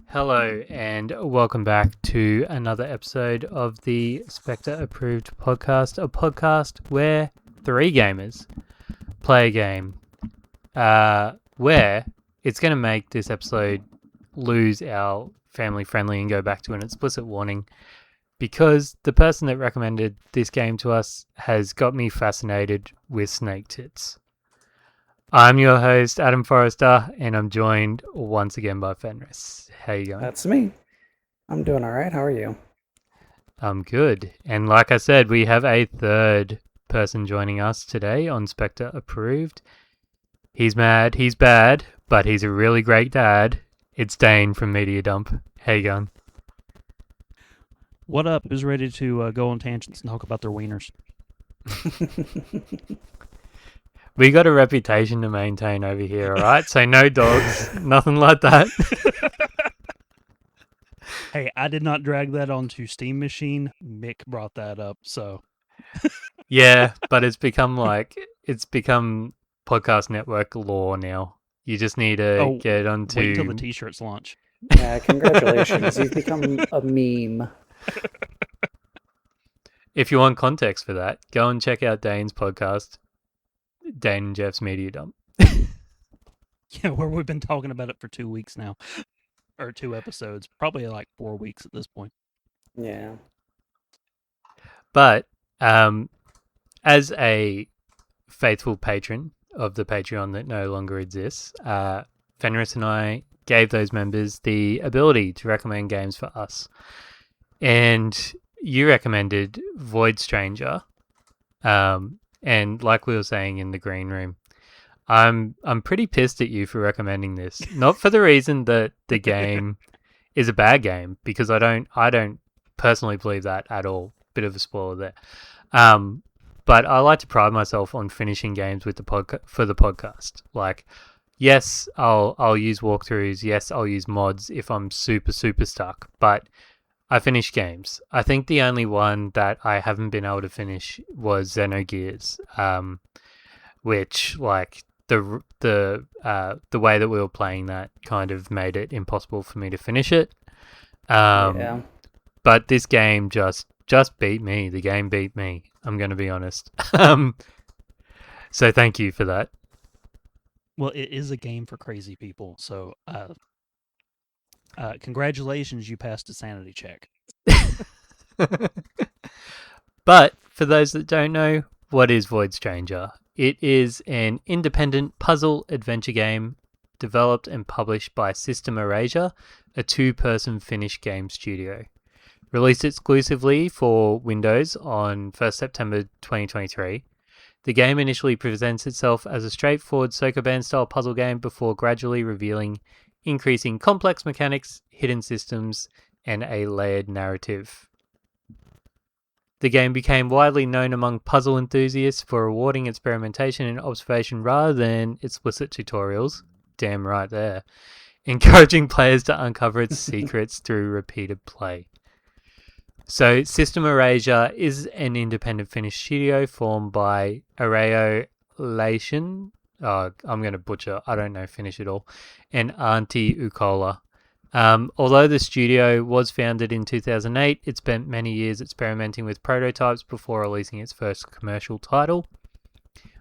Hello and welcome back to another episode of the Spectre Approved Podcast, a podcast where three gamers play a game where it's going to make this episode lose our family friendly and go back to an explicit warning because the person that recommended this game to us has got me fascinated with snake tits. I'm your host, Adam Forrester, and I'm joined once again by Fenris. How you going? That's me. I'm doing all right. How are you? I'm good. And like I said, we have a third person joining us today on Spectre Approved. He's mad, he's bad, but he's a really great dad. It's Dane from Media Dump. How you going? What up? Who's ready to go on tangents and talk about their wieners? We got a reputation to maintain over here, all right? So no dogs, nothing like that. Hey, I did not drag that onto Steam Machine. Mick brought that up, so. Yeah, but it's become podcast network law now. You just need to get onto... Wait until the t-shirts launch. Yeah, congratulations. You've become a meme. If you want context for that, go and check out Dane's podcast, Dane and Jeff's Media Dump. Yeah, where we've been talking about it for 2 weeks now. Or 2 episodes. Probably like 4 weeks at this point. Yeah. But as a faithful patron of the Patreon that no longer exists, Fenris and I gave those members the ability to recommend games for us. And you recommended Void Stranger. And like we were saying in the green room, I'm pretty pissed at you for recommending this. Not for the reason that the game is a bad game, because I don't personally believe that at all. Bit of a spoiler there. But I like to pride myself on finishing games with for the podcast. Like, yes, I'll use walkthroughs. Yes, I'll use mods if I'm super stuck. But I finish games. I think the only one that I haven't been able to finish was Xenogears, which like the way that we were playing that kind of made it impossible for me to finish it. Yeah. But this game just beat me. The game beat me. I'm going to be honest. So thank you for that. Well, it is a game for crazy people, so congratulations, you passed a sanity check. But for those that don't know, what is Void Stranger? It is an independent puzzle adventure game developed and published by System Erasure, a 2-person Finnish game studio. Released exclusively for Windows on 1st September 2023, the game initially presents itself as a straightforward Sokoban-style puzzle game before gradually revealing increasing complex mechanics, hidden systems, and a layered narrative. The game became widely known among puzzle enthusiasts for rewarding experimentation and observation rather than explicit tutorials. Damn right there. Encouraging players to uncover its secrets through repeated play. So, System Erasure is an independent Finnish studio formed by Areo Lation. I'm going to butcher, I don't know Finnish at all. And Antti Ukola. Although the studio was founded in 2008, it spent many years experimenting with prototypes before releasing its first commercial title.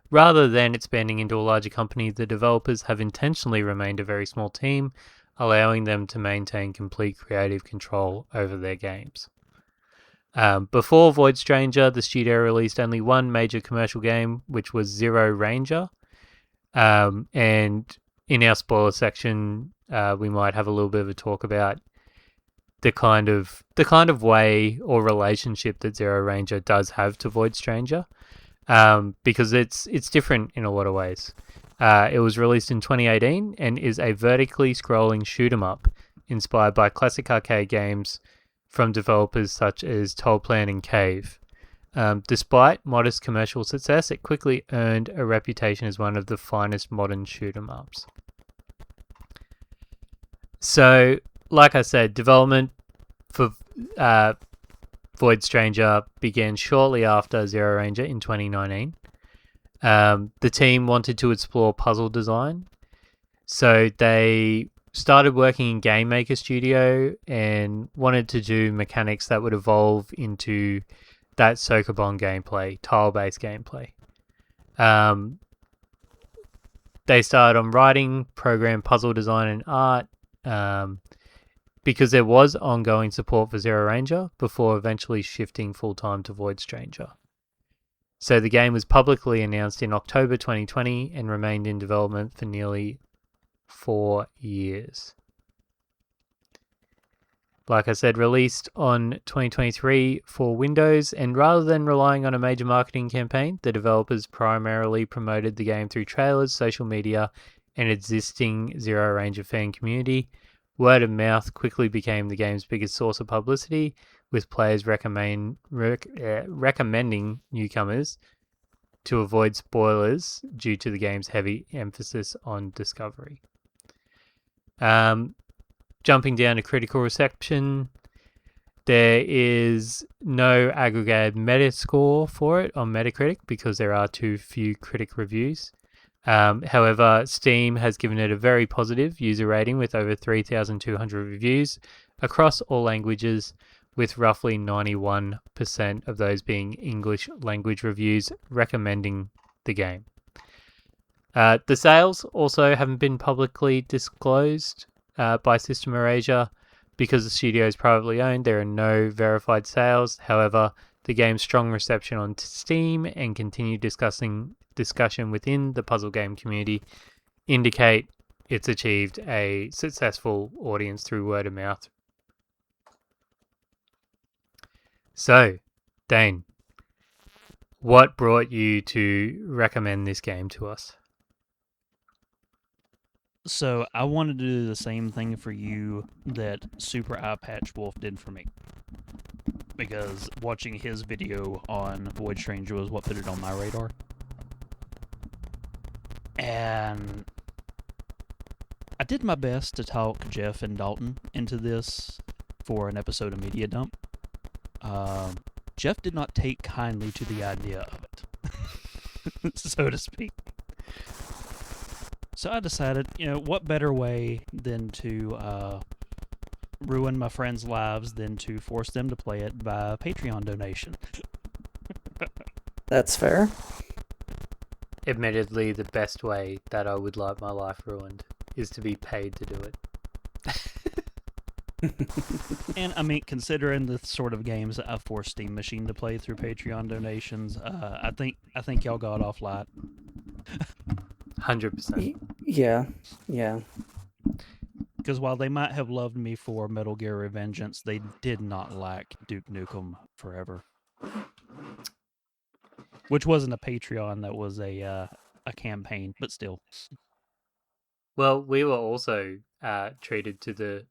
Rather than expanding into a larger company, the developers have intentionally remained a very small team, allowing them to maintain complete creative control over their games. Before Void Stranger, the studio released only one major commercial game, which was Zero Ranger. And in our spoiler section, we might have a little bit of a talk about the kind of way or relationship that Zero Ranger does have to Void Stranger, because it's different in a lot of ways. It was released in 2018 and is a vertically scrolling shoot 'em up inspired by classic arcade games from developers such as Toll Plan and Cave. Despite modest commercial success, it quickly earned a reputation as one of the finest modern shoot 'em ups. So, like I said, development for Void Stranger began shortly after Zero Ranger in 2019. The team wanted to explore puzzle design, so they started working in Game Maker Studio and wanted to do mechanics that would evolve into that Sokobon gameplay, tile-based gameplay. They started on writing, program, puzzle design, and art, because there was ongoing support for Zero Ranger before eventually shifting full-time to Void Stranger. So the game was publicly announced in October 2020 and remained in development for nearly 4 years. Like I said, released on 2023 for Windows, and rather than relying on a major marketing campaign, the developers primarily promoted the game through trailers, social media, and existing Zero Ranger fan community. Word of mouth quickly became the game's biggest source of publicity, with players recommending newcomers to avoid spoilers due to the game's heavy emphasis on discovery. Jumping down to critical reception, there is no aggregated Metascore for it on Metacritic because there are too few critic reviews. However, Steam has given it a very positive user rating with over 3,200 reviews across all languages, with roughly 91% of those being English language reviews recommending the game. The sales also haven't been publicly disclosed by System Eurasia because the studio is privately owned. There are no verified sales. However, the game's strong reception on Steam and continued discussion within the puzzle game community indicate it's achieved a successful audience through word of mouth. So, Dane, what brought you to recommend this game to us? So I wanted to do the same thing for you that Super Eye Patch Wolf did for me. Because watching his video on Void Stranger was what put it on my radar. And I did my best to talk Jeff and Dalton into this for an episode of Media Dump. Jeff did not take kindly to the idea of it, so to speak. So I decided, what better way than to ruin my friends' lives than to force them to play it by a Patreon donation. That's fair. Admittedly, the best way that I would like my life ruined is to be paid to do it. And I mean, considering the sort of games that I've forced Steam Machine to play through Patreon donations, I think y'all got off light. 100%. Yeah. Because while they might have loved me for Metal Gear Revengeance, they did not like Duke Nukem Forever. Which wasn't a Patreon, that was a campaign, but still. Well, we were also treated to the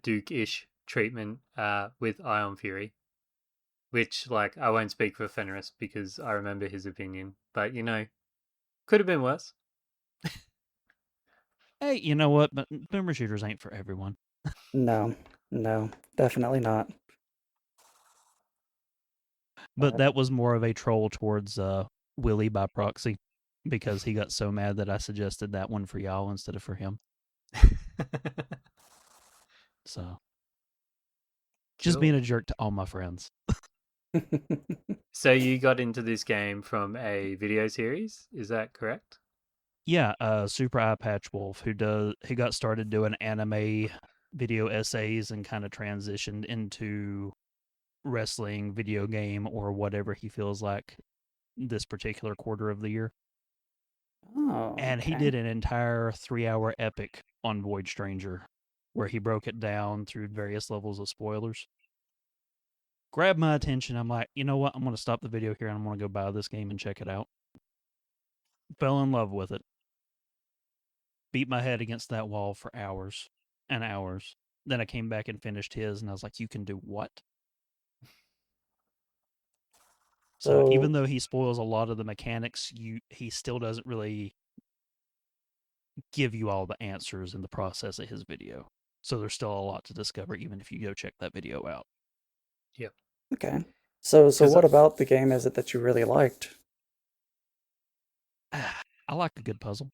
Duke-ish treatment with Ion Fury, which, I won't speak for Fenris because I remember his opinion, but, could have been worse. Hey, you know what? But boomer shooters ain't for everyone. No, definitely not. But that was more of a troll towards Willie by proxy, because he got so mad that I suggested that one for y'all instead of for him. So, just being a jerk to all my friends. So you got into this game from a video series, is that correct? Yeah, Super Eye Patch Wolf, who got started doing anime video essays and kind of transitioned into wrestling, video game, or whatever he feels like this particular quarter of the year. Oh, and he did an entire 3-hour epic on Void Stranger, where he broke it down through various levels of spoilers. Grabbed my attention. I'm like, you know what? I'm going to stop the video here and I'm going to go buy this game and check it out. Fell in love with it. Beat my head against that wall for hours and hours. Then I came back and finished his, and I was like, you can do what? So even So, though he spoils a lot of the mechanics, he still doesn't really give you all the answers in the process of his video. So there's still a lot to discover, even if you go check that video out. Yep. okay. So Because what about the game is it that you really liked? I like a good puzzle.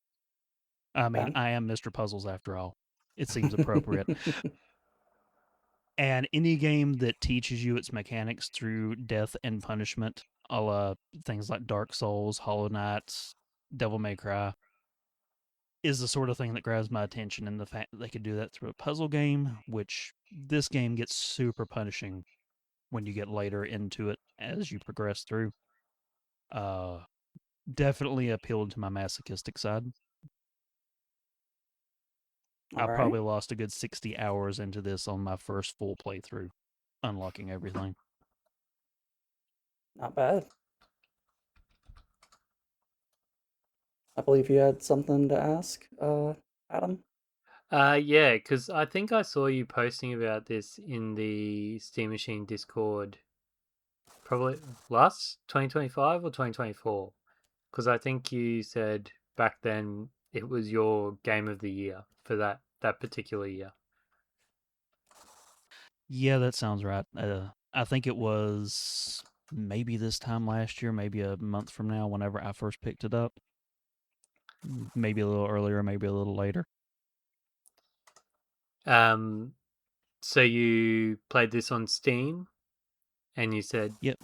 I mean, Okay. I am Mr. Puzzles after all. It seems appropriate. And any game that teaches you its mechanics through death and punishment, a la things like Dark Souls, Hollow Knight, Devil May Cry, is the sort of thing that grabs my attention. And the fact that they could do that through a puzzle game, which this game gets super punishing when you get later into it as you progress through, uh, definitely appealed to my masochistic side. All I right. probably lost a good 60 hours into this on my first full playthrough, unlocking everything. Not bad. I believe you had something to ask, Adam. yeah, because I think I saw you posting about this in the Steam Machine Discord, probably last 2025 or 2024. Because I think you said back then it was your game of the year for that particular year. Yeah, that sounds right. I think it was maybe this time last year, maybe a month from now, whenever I first picked it up. Maybe a little earlier, maybe a little later. So you played this on Steam, and you said Yep,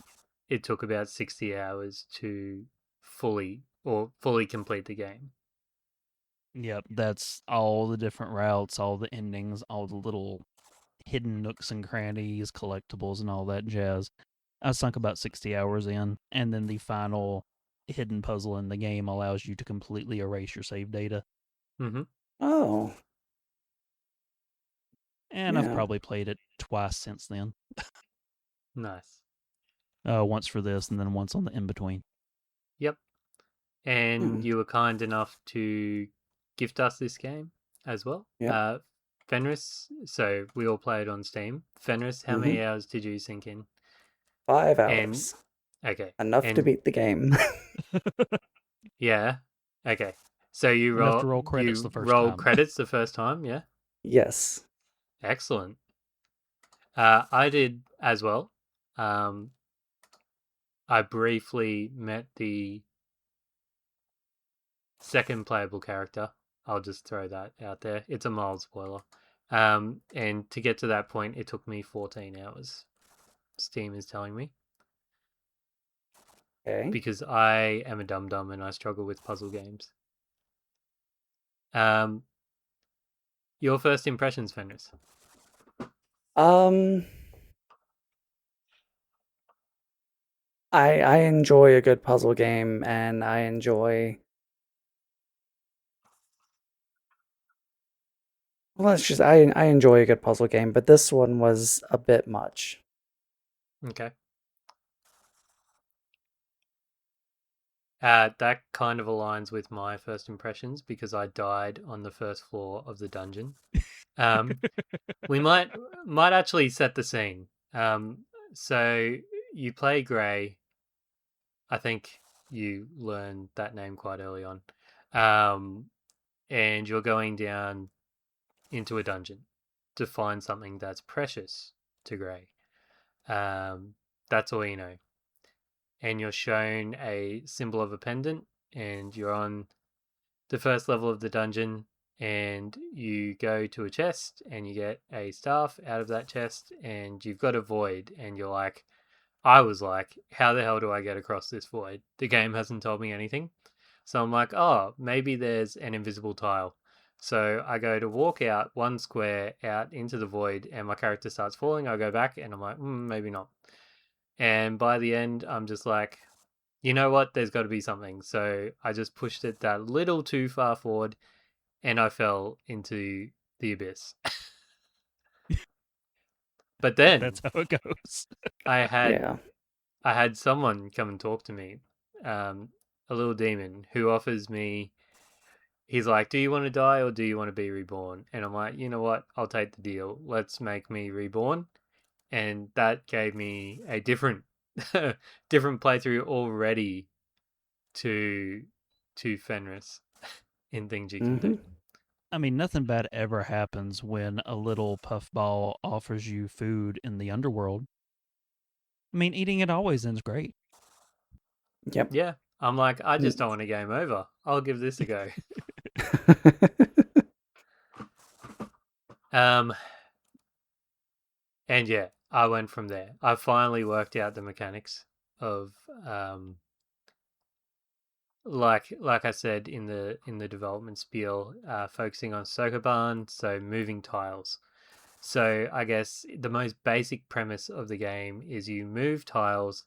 it took about 60 hours to fully complete the game. yep. That's all the different routes, all the endings, all the little hidden nooks and crannies, collectibles, and all that jazz. I sunk about 60 hours in, and then the final hidden puzzle in the game allows you to completely erase your save data. Mm-hmm. Oh, And I've yeah. probably played it twice since then. Nice. Once for this, and then once on the in between. Yep. And Hmm. you were kind enough to gift us this game as well. Yep. Fenris, so we all played on Steam. Fenris, how Mm-hmm. many hours did you sink in? 5 And hours. okay. Enough to And beat the game. yeah. Okay. So Enough to roll credits the you first roll time. credits the first time, yeah? Yes. Excellent. I did as well. Um, I briefly met the second playable character. I'll just throw that out there. It's a mild spoiler. And to get to that point, it took me 14 hours. Steam is telling me Okay. because I am a dum dum and I struggle with puzzle games. Um, your first impressions, Fenris? Um, I enjoy a good puzzle game, and I enjoy. Well, it's just I enjoy a good puzzle game, but this one was a bit much. Okay. That kind of aligns with my first impressions because I died on the first floor of the dungeon. Um, we might actually set the scene. So you play Gray. I think you learn that name quite early on, um, and you're going down into a dungeon to find something that's precious to Gray. Um, that's all you know, and you're shown a symbol of a pendant, and you're on the first level of the dungeon, and you go to a chest and you get a staff out of that chest, and you've got a void, and you're like, I was like, how the hell do I get across this void? The game hasn't told me anything. So I'm like, oh, maybe there's an invisible tile. So I go to walk out one square out into the void, and my character starts falling. I go back and I'm like, maybe not. And by the end, I'm just like, you know what? There's got to be something. So I just pushed it that little too far forward, and I fell into the abyss. But then That's how it goes. I had Yeah. I had someone come and talk to me, a little demon who offers me. He's like, "Do you want to die or do you want to be reborn?" And I'm like, "You know what? I'll take the deal. Let's make me reborn." And that gave me a different different playthrough already to Fenris in things you can do. I mean, nothing bad ever happens when a little puffball offers you food in the underworld. I mean, eating it always ends great. Yep. Yeah, I'm like, I just don't want a game over. I'll give this a go. And yeah, I went from there. I finally worked out the mechanics of like I said in the development spiel, focusing on Sokoban, so moving tiles. So I guess the most basic premise of the game is you move tiles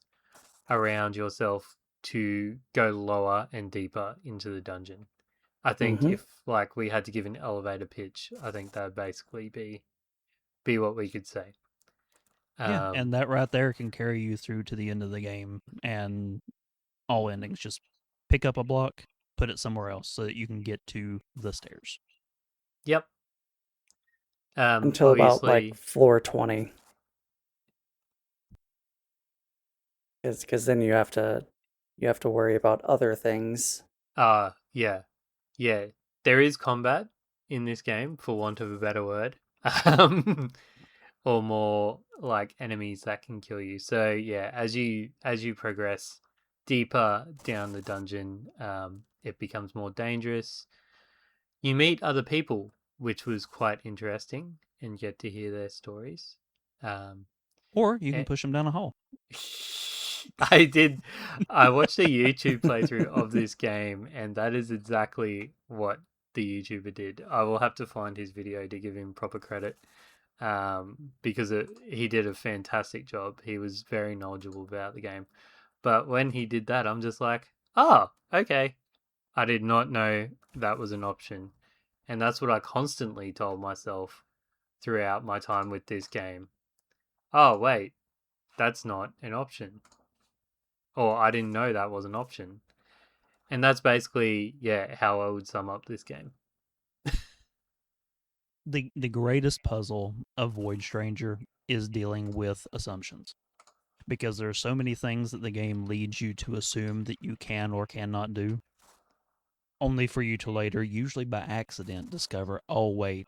around yourself to go lower and deeper into the dungeon. I think if like we had to give an elevator pitch, I think that'd basically be what we could say. Yeah, and that right there can carry you through to the end of the game, and all endings just pick up a block, put it somewhere else so that you can get to the stairs. Yep. Until about like floor 20. Because then you have to worry about other things. Yeah. There is combat in this game, for want of a better word, or more like enemies that can kill you. So yeah, as you progress deeper down the dungeon, it becomes more dangerous. You meet other people, which was quite interesting, and get to hear their stories. Or you can push them down a hole. I did. I watched a YouTube playthrough of this game, and that is exactly what the YouTuber did. I will have to find his video to give him proper credit, because he did a fantastic job. He was very knowledgeable about the game. But when he did that, I'm just like, oh, okay. I did not know that was an option. And that's what I constantly told myself throughout my time with this game. Oh, wait, that's not an option. Or I didn't know that was an option. And that's basically, yeah, how I would sum up this game. The greatest puzzle of Void Stranger is dealing with assumptions. Because there are so many things that the game leads you to assume that you can or cannot do, only for you to later, usually by accident, discover, oh wait,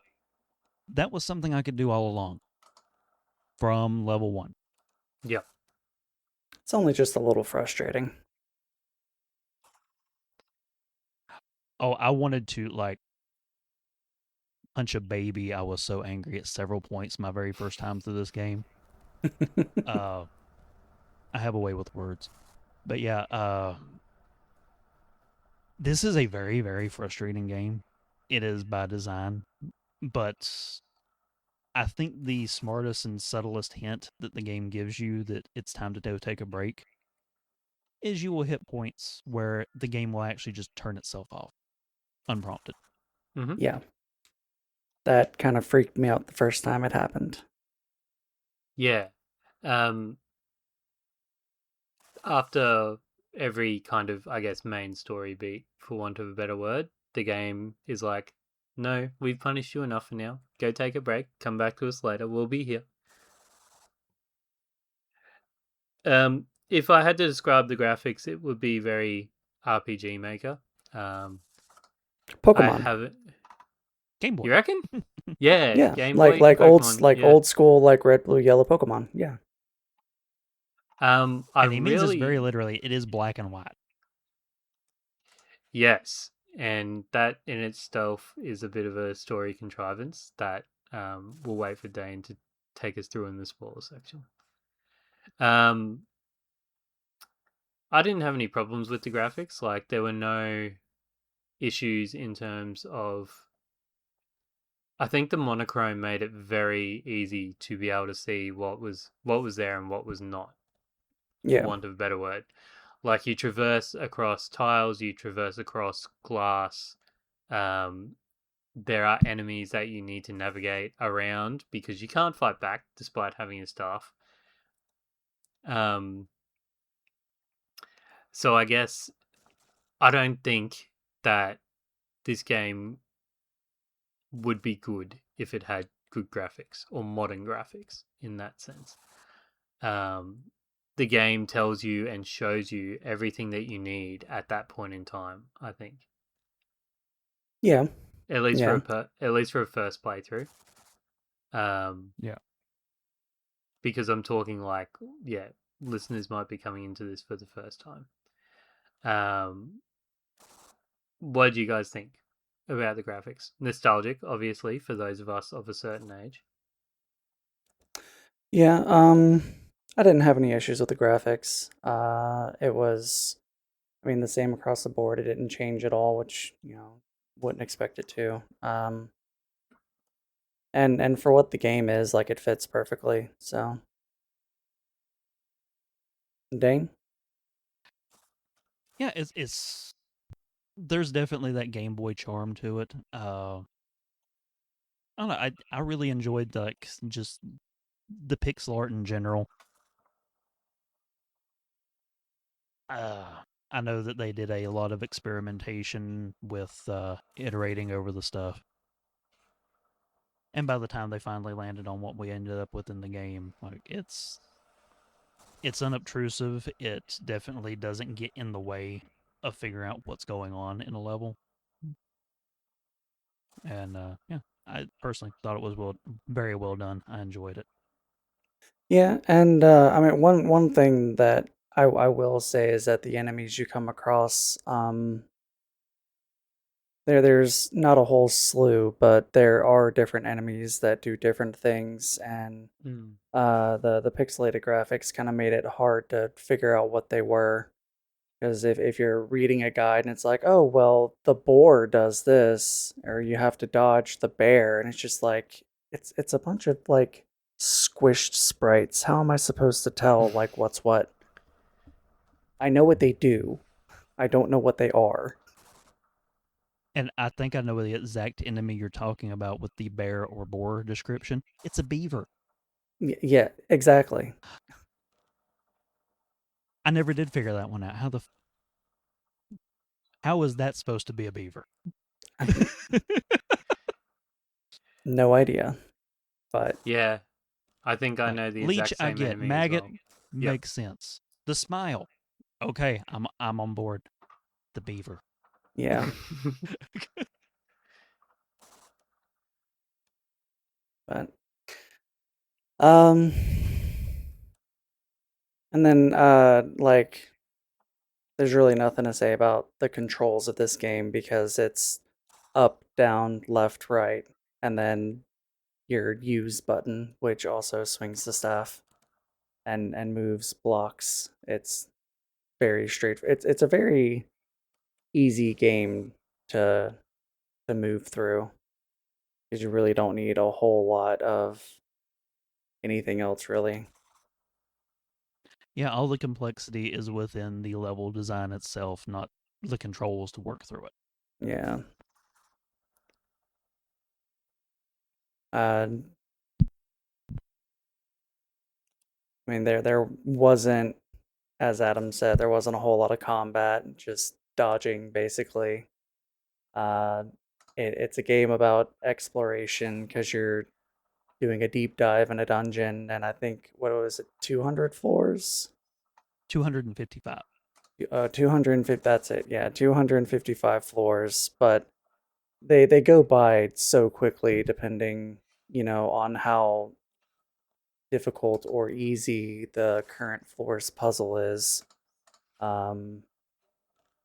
that was something I could do all along. From level 1. Yeah. It's only just a little frustrating. Oh, I wanted to, like, punch a baby. I was so angry at several points my very first time through this game. I have a way with words. But yeah, this is a very, very frustrating game. It is by design. But I think the smartest and subtlest hint that the game gives you that it's time to go take a break is you will hit points where the game will actually just turn itself off, unprompted. Mm-hmm. Yeah. That kind of freaked me out the first time it happened. Yeah. After every kind of, I guess, main story beat, for want of a better word, the game is like, no, we've punished you enough for now. Go take a break. Come back to us later. We'll be here. If I had to describe the graphics, it would be very RPG Maker. Pokemon. I haven't. Game Boy. You reckon? Yeah, Yeah, Game like Boy, Pokemon, old school, like red, blue, yellow Pokemon. Yeah. And he means this very literally. It is black and white. Yes, and that in itself is a bit of a story contrivance that we'll wait for Dane to take us through in the spoiler section. I didn't have any problems with the graphics. Like, there were no issues in terms of. I think the monochrome made it very easy to be able to see what was there and what was not. Yeah. For want of a better word. Like, you traverse across tiles, you traverse across glass. There are enemies that you need to navigate around because you can't fight back despite having your staff. So I guess I don't think that this game would be good if it had good graphics or modern graphics in that sense. the game tells you and shows you everything that you need at that point in time, I think. Yeah. At least Yeah. at least for a first playthrough. Yeah. Because I'm talking like, yeah, listeners might be coming into this for the first time. What do you guys think about the graphics? Nostalgic, obviously, for those of us of a certain age. Yeah, I didn't have any issues with the graphics. It was, I mean, the same across the board. It didn't change at all, which, wouldn't expect it to. And for what the game is, like, it fits perfectly. So, Dane? Yeah, it's there's definitely that Game Boy charm to it. I don't know. I really enjoyed just the pixel art in general. I know that they did a lot of experimentation with iterating over the stuff, and by the time they finally landed on what we ended up with in the game, like it's unobtrusive. It definitely doesn't get in the way of figuring out what's going on in a level, and yeah, I personally thought it was very well done. I enjoyed it. Yeah, and I mean, one thing that I will say is that the enemies you come across, there's not a whole slew, but there are different enemies that do different things, and the pixelated graphics kind of made it hard to figure out what they were. Because if you're reading a guide and it's like, oh well, the boar does this, or you have to dodge the bear, and it's just like it's a bunch of like squished sprites. How am I supposed to tell like what's what? I know what they do. I don't know what they are. And I think I know the exact enemy you're talking about with the bear or boar description. It's a beaver. Yeah, exactly. I never did figure that one out. How is that supposed to be a beaver? No idea. But Yeah, I think I Like know the leech, exact I same get. enemy as Maggot well. Yep. makes sense. The smile, okay, I'm on board. The beaver. yeah, but um and then like there's really nothing to say about the controls of this game because it's up, down, left, right, and then your use button, which also swings the staff and moves blocks. It's very straight. It's a very easy game to move through because you really don't need a whole lot of anything else really. Yeah, all the complexity is within the level design itself, not the controls to work through it. Yeah. I mean, there wasn't, as Adam said, there wasn't a whole lot of combat, just dodging basically. Uh, it's a game about exploration because you're doing a deep dive in a dungeon, and I think what was it, 200 floors? 255. 250. That's it. Yeah, 255 floors, but they go by so quickly depending, on how difficult or easy the current floor's puzzle is. Um,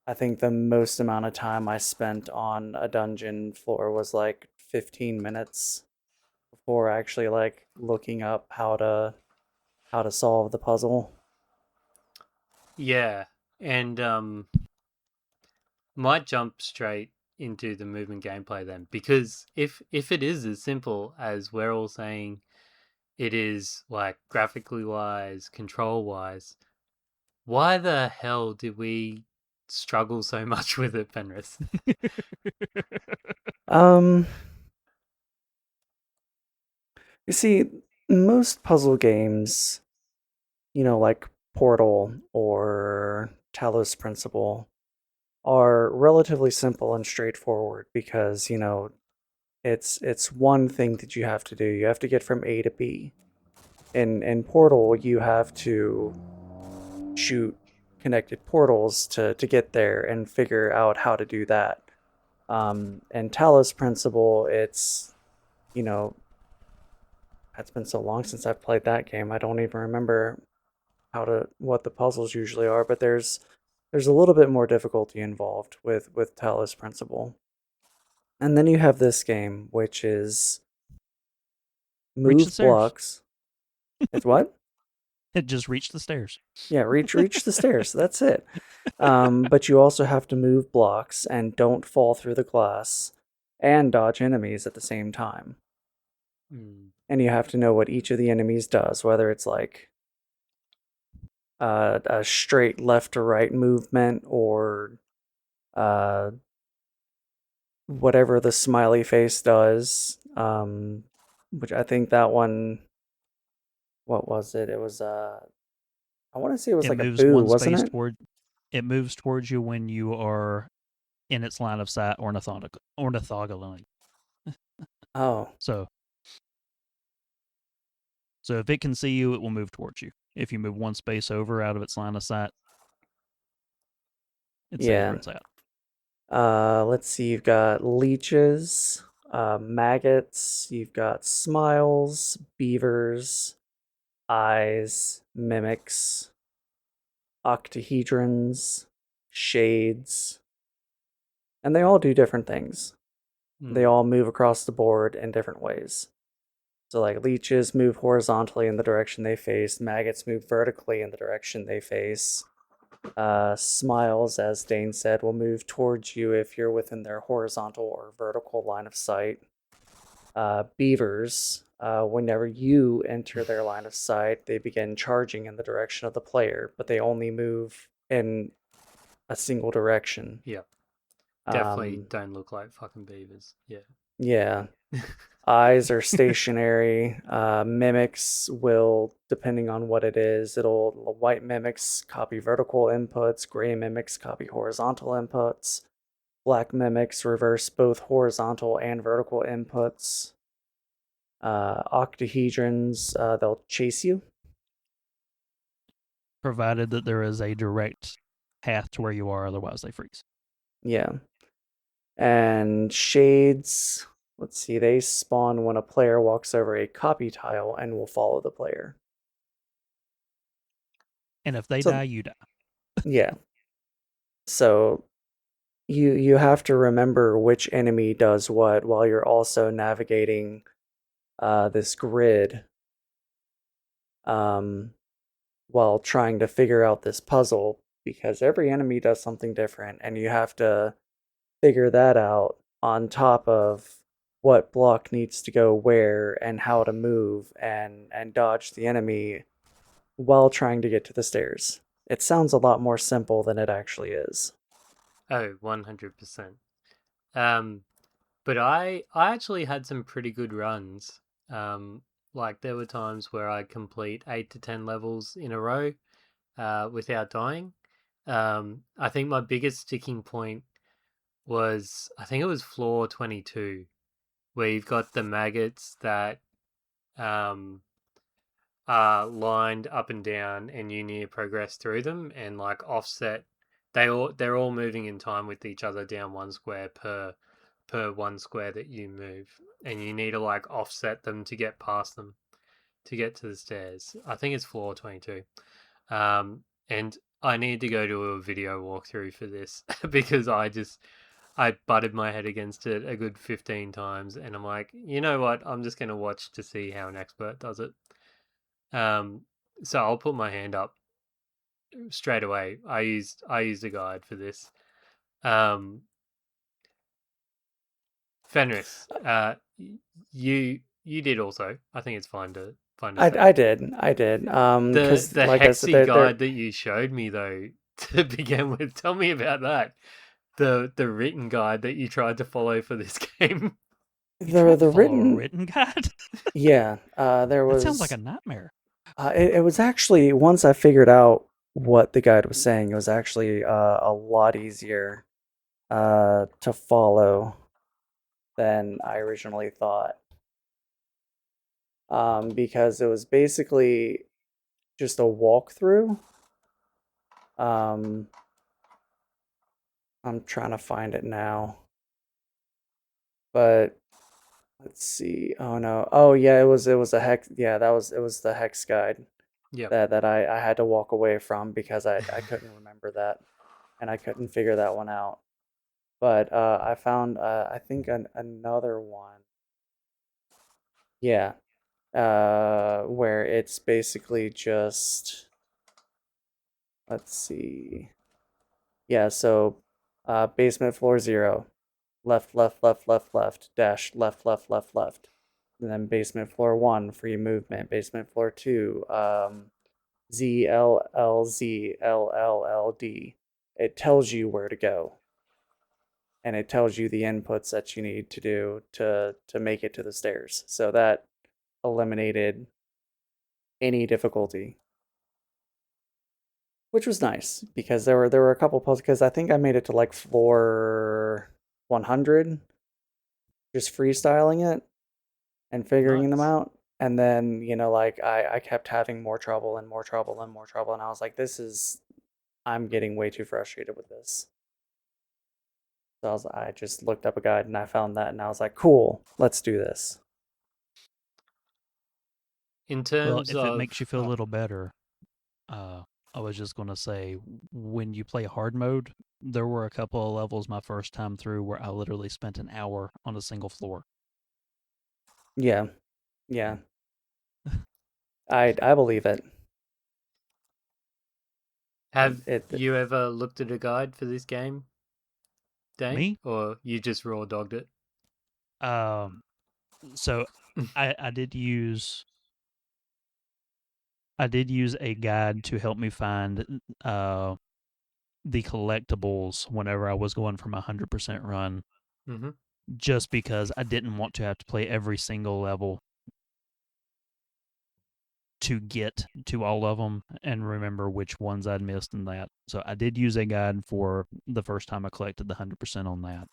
I think the most amount of time I spent on a dungeon floor was like 15 minutes before actually like looking up how to solve the puzzle. Yeah, and might jump straight into the movement gameplay then, because if it is as simple as we're all saying it is, like graphically wise, control wise, why the hell did we struggle so much with it, Fenris? Um, you see, most puzzle games, like Portal or Talos Principle, are relatively simple and straightforward because, it's one thing that you have to do. You have to get from A to B. In Portal, you have to shoot connected portals to get there and figure out how to do that. And Talos Principle, it's, you know, it's been so long since I've played that game. I don't even remember what the puzzles usually are, but there's a little bit more difficulty involved with Talos Principle. And then you have this game, which is Reach the move stairs. blocks. It's what? It just reached the stairs. Yeah, reach the stairs. That's it. But you also have to move blocks and don't fall through the glass and dodge enemies at the same time. And you have to know what each of the enemies does, whether it's like a straight left to right movement or whatever the smiley face does. Which I think that one, what was it? It was I want to say it was like a moves boo, one wasn't space it? it moves towards you when you are in its line of sight ornithologally. Oh, So if it can see you, it will move towards you. If you move one space over out of its line of sight, it says where yeah. it's at. Let's see. You've got leeches, maggots. You've got smiles, beavers, eyes, mimics, octahedrons, shades, and they all do different things. They all move across the board in different ways. So, like, leeches move horizontally in the direction they face, maggots move vertically in the direction they face. Smiles, as Dane said, will move towards you if you're within their horizontal or vertical line of sight. Beavers, whenever you enter their line of sight, they begin charging in the direction of the player, but they only move in a single direction. Yeah. Definitely don't look like fucking beavers. Yeah. Yeah. Eyes are stationary. Mimics will, depending on what it is, white mimics copy vertical inputs, gray mimics copy horizontal inputs, black mimics reverse both horizontal and vertical inputs. Octahedrons, they'll chase you. Provided that there is a direct path to where you are, otherwise they freeze. Yeah. And shades, let's see, they spawn when a player walks over a copy tile and will follow the player. And if they die, you die. Yeah. So you have to remember which enemy does what while you're also navigating this grid while trying to figure out this puzzle, because every enemy does something different and you have to figure that out on top of what block needs to go where and how to move and dodge the enemy while trying to get to the stairs. It sounds a lot more simple than it actually is. Oh, 100%. But I actually had some pretty good runs. Like there were times where I'd complete 8 to 10 levels in a row without dying. I think my biggest sticking point was, I think it was floor 22, where you've got the maggots that um, are lined up and down, and you need to progress through them and like offset. They're all moving in time with each other down one square per one square that you move, and you need to like offset them to get past them to get to the stairs. I think it's floor 22. And I need to go to a video walkthrough for this because I butted my head against it a good 15 times, and I'm like, you know what? I'm just gonna watch to see how an expert does it. So I'll put my hand up straight away. I used a guide for this. Fenris, you did also. I think it's fine to say. I did. Because The like I said, hexy guide that you showed me though to begin with. Tell me about that. The written guide that you tried to follow for this game. the written written guide. Yeah, there was. That sounds like a nightmare. It was actually, once I figured out what the guide was saying, it was actually a lot easier to follow than I originally thought. Because it was basically just a walkthrough Um, I'm trying to find it now, but let's see. Oh no. Oh yeah, it was a hex. Yeah, it was the hex guide Yep. that I had to walk away from because I couldn't remember that and I couldn't figure that one out. But I found I think another one. Yeah, where it's basically just, let's see. Yeah, so basement floor 0, left, left, left, left, left, dash, left, left, left, left. And then basement floor 1, free movement. Basement floor 2, Z L L Z L L L D. It tells you where to go, and it tells you the inputs that you need to do to make it to the stairs. So that eliminated any difficulty, which was nice because there were a couple puzzles because I think I made it to like floor 100 just freestyling it and figuring them Nice. out. And then, like I kept having more trouble and more trouble and more trouble. And I was like, I'm getting way too frustrated with this. So I just looked up a guide and I found that and I was like, cool, let's do this. In Well, terms if it of, makes you feel a little better, uh, I was just gonna say, when you play hard mode, there were a couple of levels my first time through where I literally spent an hour on a single floor. Yeah, yeah, I believe it. have It you ever looked at a guide for this game, Dane, Me? or you just raw dogged it? Um, so I did use a guide to help me find the collectibles whenever I was going from a 100% run, Mm-hmm. just because I didn't want to have to play every single level to get to all of them and remember which ones I'd missed and that. So I did use a guide for the first time I collected the 100% on that.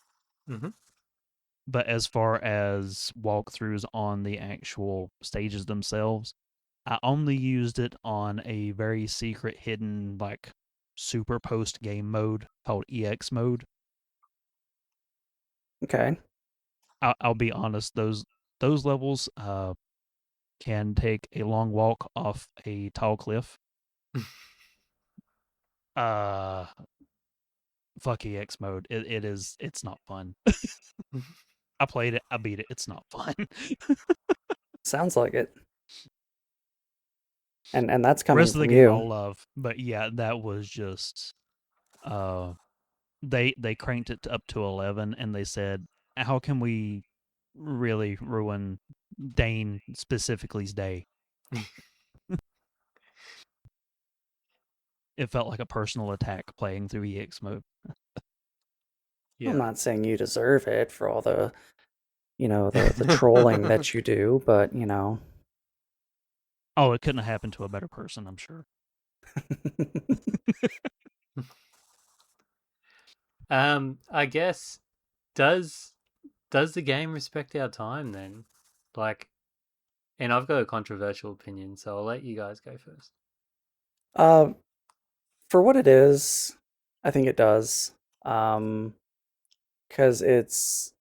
Mm-hmm. But as far as walkthroughs on the actual stages themselves, I only used it on a very secret, hidden, like super post game mode called EX mode. okay. I'll be honest; those levels can take a long walk off a tall cliff. Uh, fuck EX mode. It's not fun. I played it. I beat it. It's not fun. Sounds like it. And that's coming Rest of the from game you. I'll love, but yeah, that was just uh they cranked it up to 11 and they said, how can we really ruin Dane specifically's day? It felt like a personal attack playing through EX mode. I'm Yeah. not saying you deserve it for all the trolling that you do, but Oh, it couldn't have happened to a better person, I'm sure. I guess does does the game respect our time then? Like, and I've got a controversial opinion, so I'll let you guys go first. uh, for what it is, I think it does. Um, because it's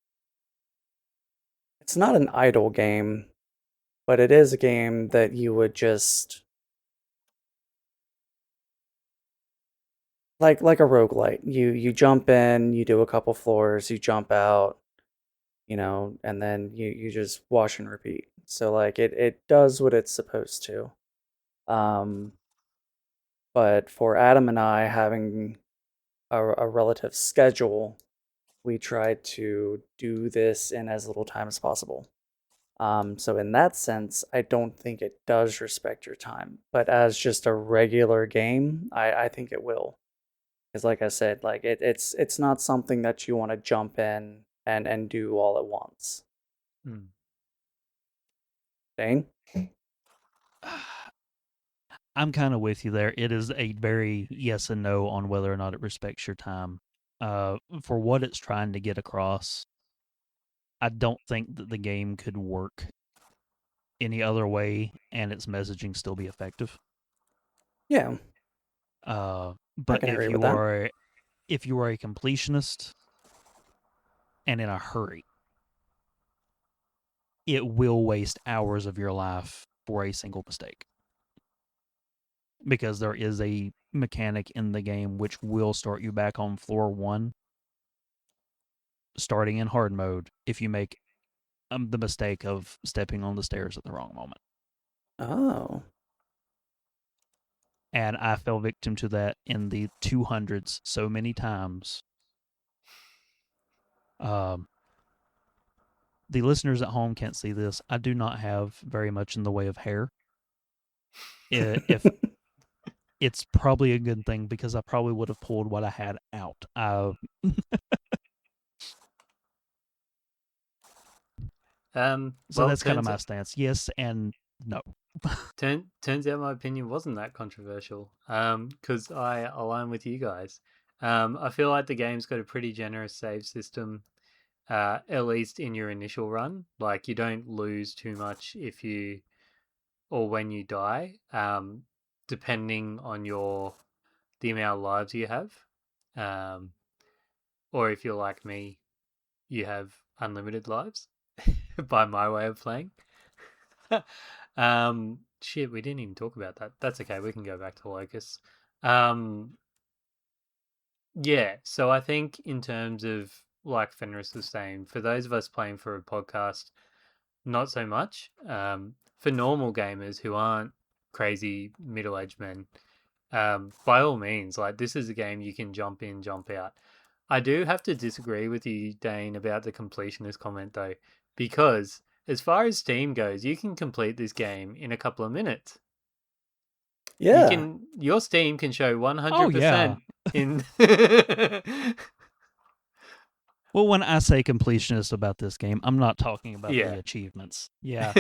not an idle game, but it is a game that you would just like a roguelite. You jump in, you do a couple floors, you jump out, and then you just wash and repeat. So like it does what it's supposed to. Um, but for Adam and I having a relative schedule, we tried to do this in as little time as possible. So in that sense, I don't think it does respect your time. But as just a regular game, I think it will. Because like I said, like it's not something that you want to jump in and do all at once. Hmm. Dane? I'm kind of with you there. It is a very yes and no on whether or not it respects your time. For what it's trying to get across, I don't think that the game could work any other way and its messaging still be effective. Yeah. But can agree with that. if you are a completionist and in a hurry, it will waste hours of your life for a single mistake. Because there is a mechanic in the game which will start you back on floor 1, starting in hard mode, if you make the mistake of stepping on the stairs at the wrong moment. Oh. And I fell victim to that in the 200s so many times. The listeners at home can't see this. I do not have very much in the way of hair. If it's probably a good thing, because I probably would have pulled what I had out. So that's kind of my stance. Yes and no. Turns out my opinion wasn't that controversial. Because I align with you guys. I feel like the game's got a pretty generous save system. At least in your initial run, like you don't lose too much if you or when you die, depending on the amount of lives you have, or if you're like me, you have unlimited lives. By my way of playing. Shit, we didn't even talk about that. That's okay. We can go back to locusts. Yeah, so I think in terms of, like Fenris was saying, for those of us playing for a podcast, not so much. For normal gamers who aren't crazy middle-aged men, by all means, like this is a game you can jump in, jump out. I do have to disagree with you, Dane, about the completionist comment though, because as far as Steam goes, you can complete this game in a couple of minutes. Yeah. Your Steam can show 100% in. Well, when I say completionist about this game, I'm not talking about the achievements. Yeah,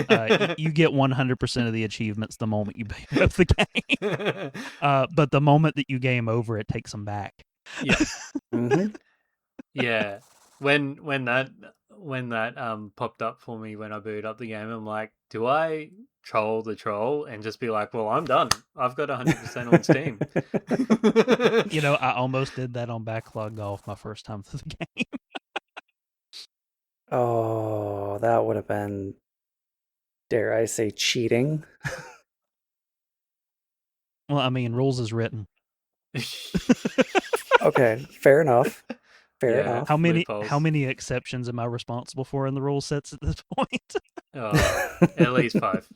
you get 100% of the achievements the moment you pick up the game. But the moment that you game over, it takes them back. Yeah. Mm-hmm. Yeah. When that popped up for me when I booted up the game, I'm like, do I troll the troll and just be like, well, I'm done. I've got 100% on Steam. I almost did that on Backlog Golf my first time through the game. Oh, that would have been, dare I say, cheating. Well, I mean, rules is written. Okay, fair enough. Fair enough. How many exceptions am I responsible for in the rule sets at this point? At least 5.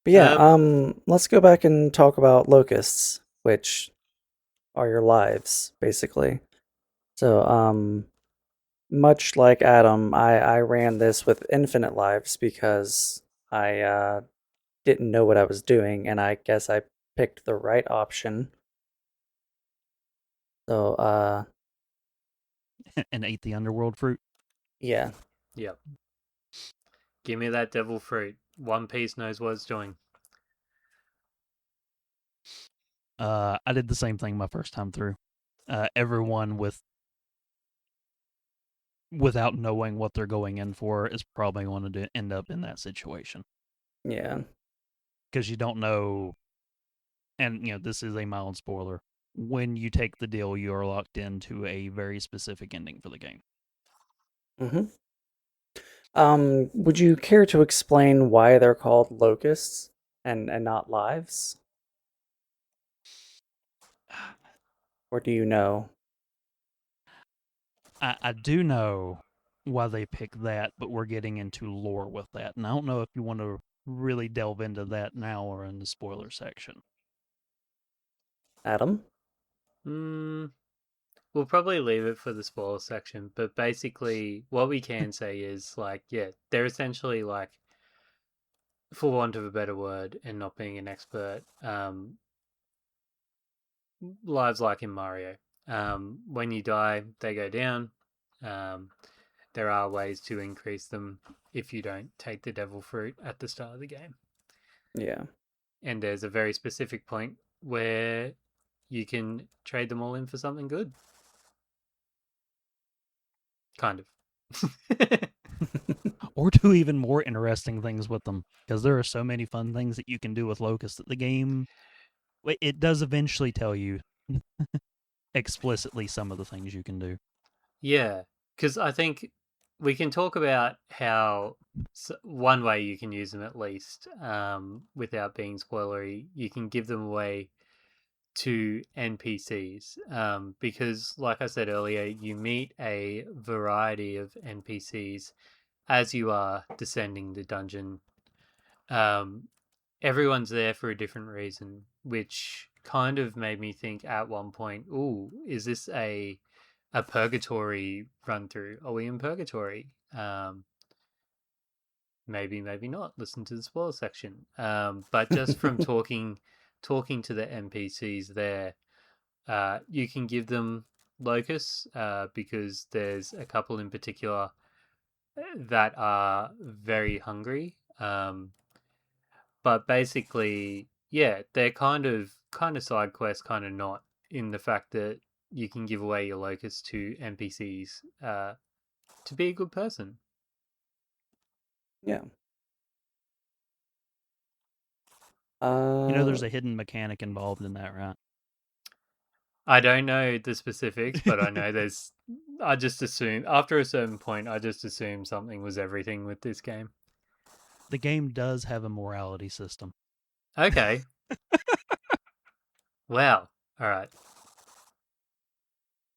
But yeah, let's go back and talk about locusts, which are your lives, basically. So, much like Adam, I ran this with infinite lives because I didn't know what I was doing, and I guess I picked the right option. So, and ate the underworld fruit. Yeah. Yep. Give me that devil fruit. One Piece knows what it's doing. I did the same thing my first time through. Everyone without knowing what they're going in for is probably going to end up in that situation. Yeah. Because you don't know, and this is a mild spoiler. When you take the deal, you are locked into a very specific ending for the game. Mm-hmm. Would you care to explain why they're called locusts and not lives? Or do you know? I do know why they picked that, but we're getting into lore with that. And I don't know if you want to really delve into that now or in the spoiler section. Adam? We'll probably leave it for the spoiler section, but basically what we can say is they're essentially like, for want of a better word and not being an expert, lives like in Mario. When you die, they go down. There are ways to increase them if you don't take the devil fruit at the start of the game. Yeah. And there's a very specific point where you can trade them all in for something good. Kind of. or do even more interesting things with them, because there are so many fun things that you can do with locusts that the game, it does eventually tell you explicitly some of the things you can do. Yeah, because I think we can talk about how one way you can use them at least, without being spoilery, you can give them away to NPCs, because, like I said earlier, you meet a variety of NPCs as you are descending the dungeon. Um, Everyone's there for a different reason, which kind of made me think at one point, "Ooh, is this a purgatory run through? Are we in purgatory?" Maybe, maybe not. Listen to the spoiler section. But just from talking to the NPCs there, you can give them locusts, because there's a couple in particular that are very hungry. But basically, yeah, they're kind of side quests, kind of not, in the fact that you can give away your locusts to NPCs, to be a good person. Yeah. There's a hidden mechanic involved in that, right? I don't know the specifics, but I know there's. I just assume after a certain point, I just assumed something was everything with this game. The game does have a morality system. Okay. Wow. All right.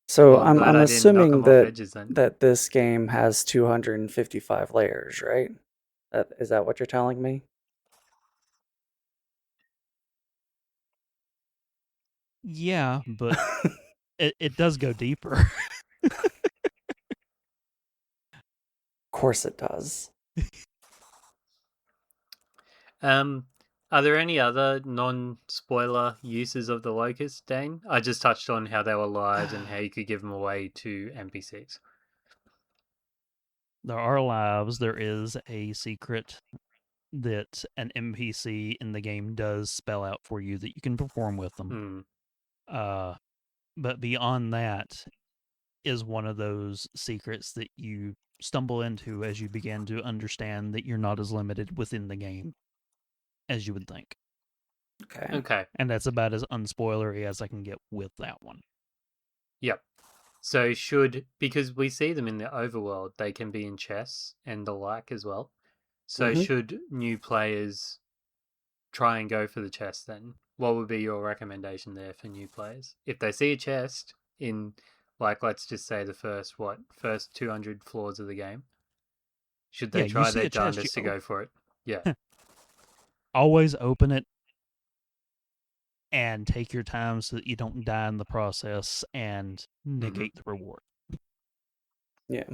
So Well, I'm glad I'm I didn't knock assuming them off that edges then. this game has 255 layers, right? Is that what you're telling me? Yeah, but it does go deeper. Of course it does. Are there any other non-spoiler uses of the locust, Dane? I just touched on how they were lives and how you could give them away to NPCs. There are lives. There is a secret that an NPC in the game does spell out for you that you can perform with them. Hmm. But beyond that is one of those secrets that you stumble into as you begin to understand that you're not as limited within the game as you would think. Okay. Okay. And that's about as unspoilery as I can get with that one. Yep. So because we see them in the overworld, they can be in chess and the like as well. So Mm-hmm. should new players try and go for the chest then? What would be your recommendation there for new players? If they see a chest in, like, let's just say the first 200 floors of the game, should Yeah, they you try see their a chest, darndest to go for it? Yeah. always open it and take your time so that you don't die in the process and negate the reward. Yeah.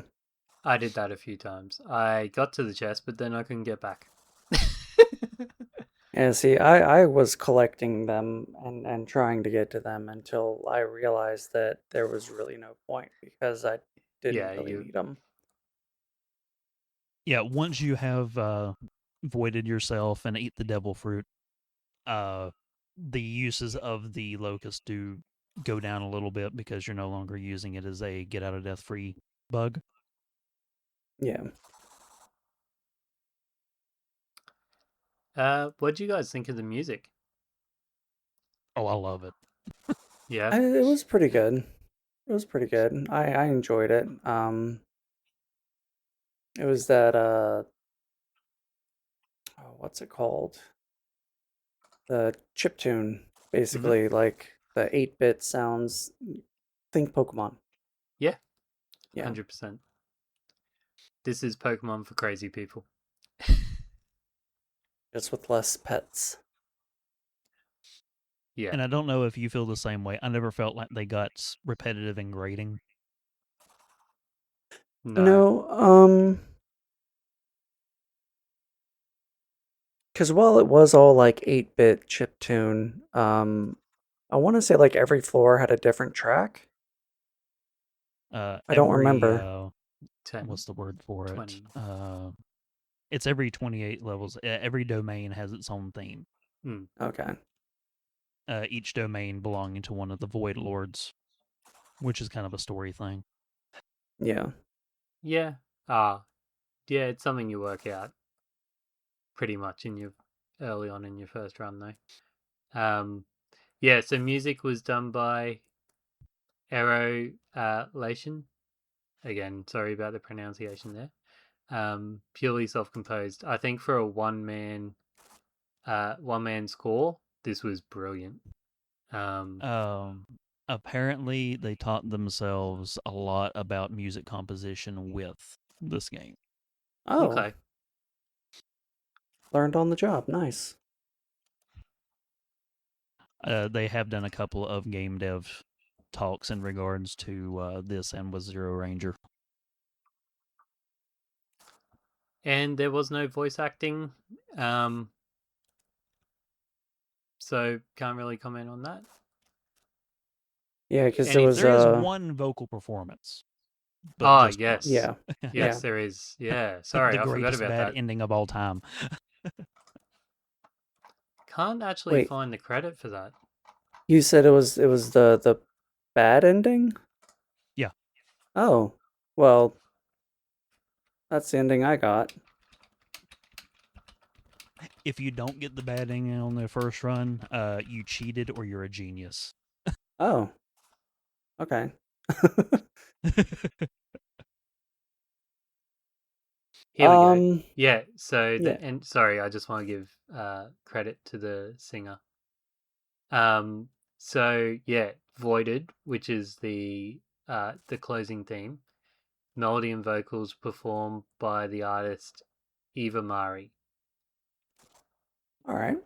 I did that a few times. I got to the chest, but then I couldn't get back. Yeah, see, I was collecting them and trying to get to them until I realized that there was really no point because I didn't Yeah, really you. need them. Yeah, once you have voided yourself and eat the devil fruit, the uses of the locust do go down a little bit because you're no longer using it as a get out of death free bug. Yeah. What do you guys think of the music? Oh, I love it. Yeah. It was pretty good. It was pretty good. I enjoyed it. It was that oh, what's it called? The chip tune, Mm-hmm. basically, like the 8-bit sounds. Think Pokemon. Yeah. Yeah. 100%. This is Pokemon for crazy people. Just with less pets. Yeah. And I don't know if you feel the same way. I never felt like they got repetitive and grating. No. No, because while it was all like 8-bit chiptune, I want to say like every floor had a different track. I don't Every remember. 10, what's the word for it? 20. It's every 28 levels. Every domain has its own theme. Mm. Okay. Each domain belonging to one of the Void Lords, which is kind of a story thing. Yeah. Yeah. Ah. Yeah, it's something you work out pretty much in your early on in your first run, though. Yeah, so music was done by Lation. Again, sorry about the pronunciation there. Purely self-composed. I think for a one-man score, this was brilliant. Apparently, they taught themselves a lot about music composition with this game. Oh, Okay. learned on the job. Nice. They have done a couple of game dev talks in regards to this and with Zero Ranger. And there was no voice acting, so can't really comment on that. Yeah, because there was there is one vocal performance. But yes, yeah, yes, there is. Yeah, sorry, the I forgot greatest about bad that. ending of all time. Can't actually find the credit for that. You said it was the bad ending? Yeah. Oh, well, that's the ending I got. If you don't get the bad ending on the first run, you cheated or you're a genius. Oh. Okay. Here we go. Yeah, so yeah. and sorry, I just want to give credit to the singer. So yeah, Voided, which is the closing theme, melody and vocals performed by the artist Eva Mari. All right.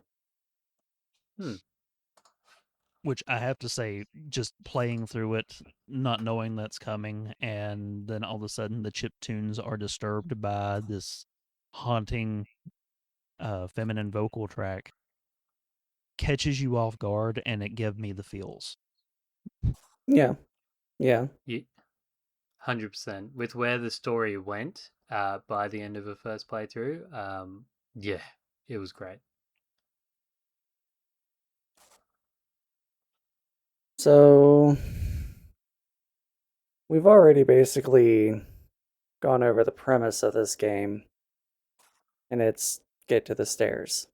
Which I have to say, just playing through it, not knowing that's coming, and then all of a sudden the chip tunes are disturbed by this haunting feminine vocal track, catches you off guard, and it gave me the feels. Yeah. 100%. With where the story went by the end of the first playthrough, yeah, it was great. So we've already basically gone over the premise of this game, and it's get to the stairs.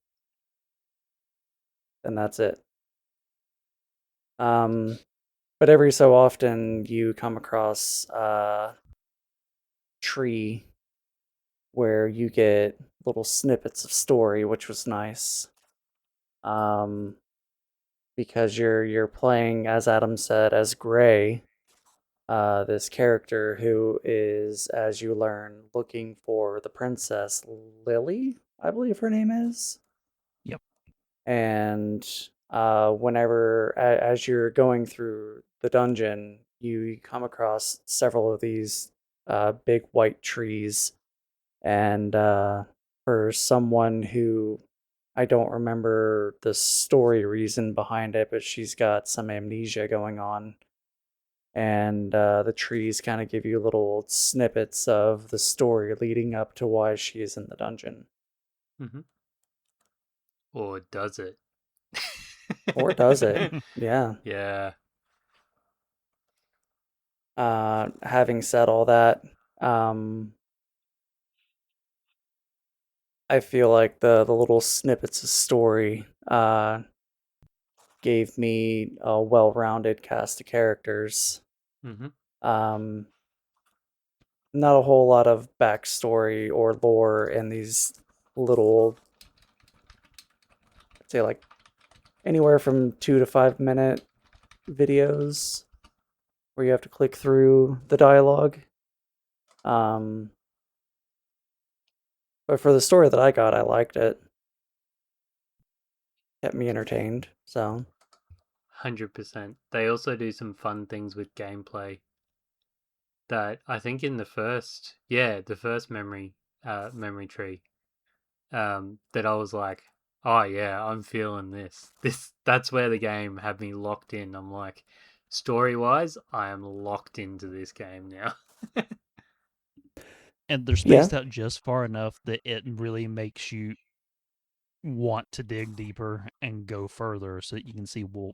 And that's it. But every so often you come across a tree where you get little snippets of story, which was nice. Because you're playing, as Adam said, as Gray, this character who is, as you learn, looking for the princess Lily, I believe her name is. Yep. And whenever, as you're going through the dungeon, you come across several of these big white trees. And for someone who, I don't remember the story reason behind it, but she's got some amnesia going on. And the trees kind of give you little snippets of the story leading up to why she is in the dungeon. Mm-hmm. Or does it? Or does it? Yeah. Yeah. Having said all that, I feel like the little snippets of story gave me a well-rounded cast of characters. Mm-hmm. Not a whole lot of backstory or lore in these little, I'd say, like anywhere from 2 to 5 minute videos where you have to click through the dialogue. But for the story that I got, I liked it. Kept me entertained. So 100%. They also do some fun things with gameplay that I think in the first memory tree, that I was like, oh yeah, I'm feeling this. That's where the game had me locked in. I'm like, story wise, I am locked into this game now. And they're spaced out just far enough that it really makes you want to dig deeper and go further, so that you can see, well,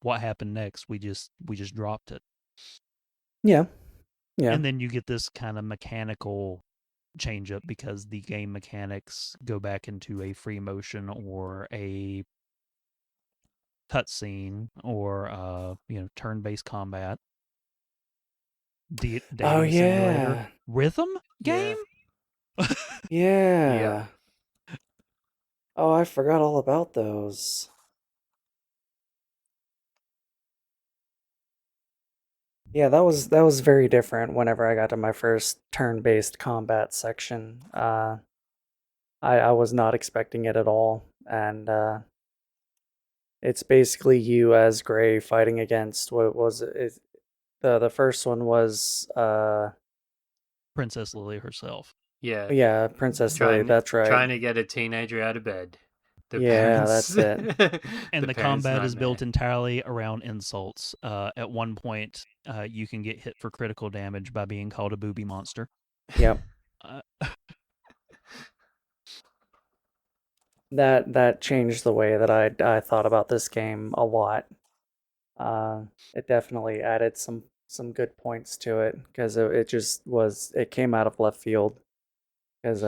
what happened next. We just dropped it. yeah. And then you get this kind of mechanical change up because the game mechanics go back into a free motion or a cutscene or turn-based combat. Oh Dating simulator yeah, rhythm Yeah. game. yeah. Oh, I forgot all about those. Yeah, that was very different whenever I got to my first turn-based combat section. I was not expecting it at all, and it's basically you as Gray fighting against what was it? The first one was Princess Lily herself. Yeah. yeah, Princess Lily. Trying That's right. trying to get a teenager out of bed. The Yeah, parents that's it. And the parents' combat is built nightmare. entirely around insults. At one point, you can get hit for critical damage by being called a booby monster. Yep. Uh, That changed the way that I thought about this game a lot. Uh, it definitely added some good points to it because it just was it came out of left field because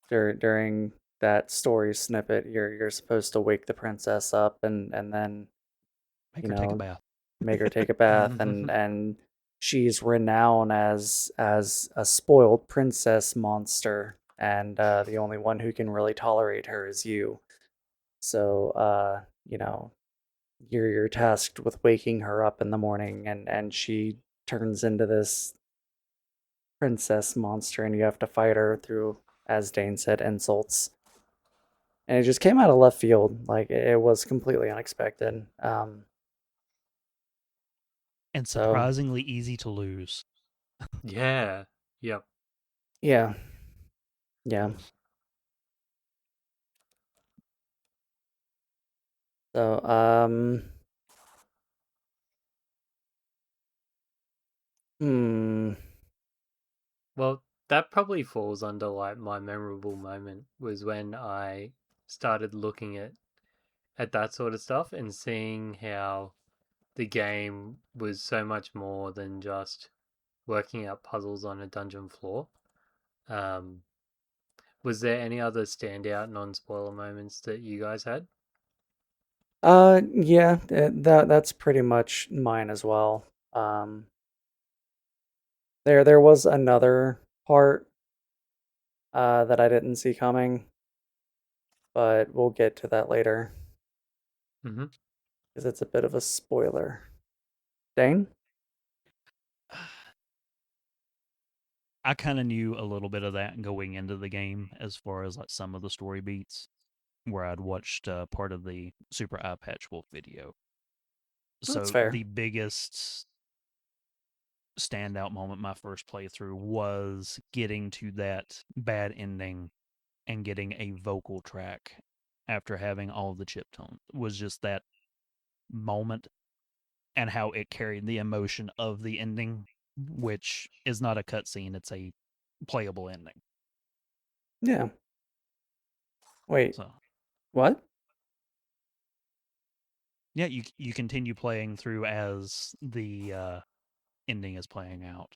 during that story snippet you're supposed to wake the princess up and then make you her take a know bath. make her take a bath and she's renowned as a spoiled princess monster and the only one who can really tolerate her is you. So you're tasked with waking her up in the morning and she turns into this princess monster and you have to fight her through, as Dane said, insults. And it just came out of left field. Like it was completely unexpected. And So surprisingly easy to lose. Yeah. Yep. yeah. Yeah. So hmm. Well, that probably falls under like my memorable moment was when I started looking at that sort of stuff and seeing how the game was so much more than just working out puzzles on a dungeon floor. Um, was there any other standout non-spoiler moments that you guys had? Yeah, that's pretty much mine as well. There was another part that I didn't see coming, but we'll get to that later Mm-hmm. because it's a bit of a spoiler. Dane? I kind of knew a little bit of that going into the game as far as like some of the story beats where I'd watched part of the Super Eye Patch Wolf video. That's So fair. the biggest standout moment my first playthrough was getting to that bad ending and getting a vocal track after having all the chip tones. Was just that moment and how it carried the emotion of the ending, which is not a cutscene, it's a playable ending. Yeah. Wait, So what? yeah, you continue playing through as the ending is playing out.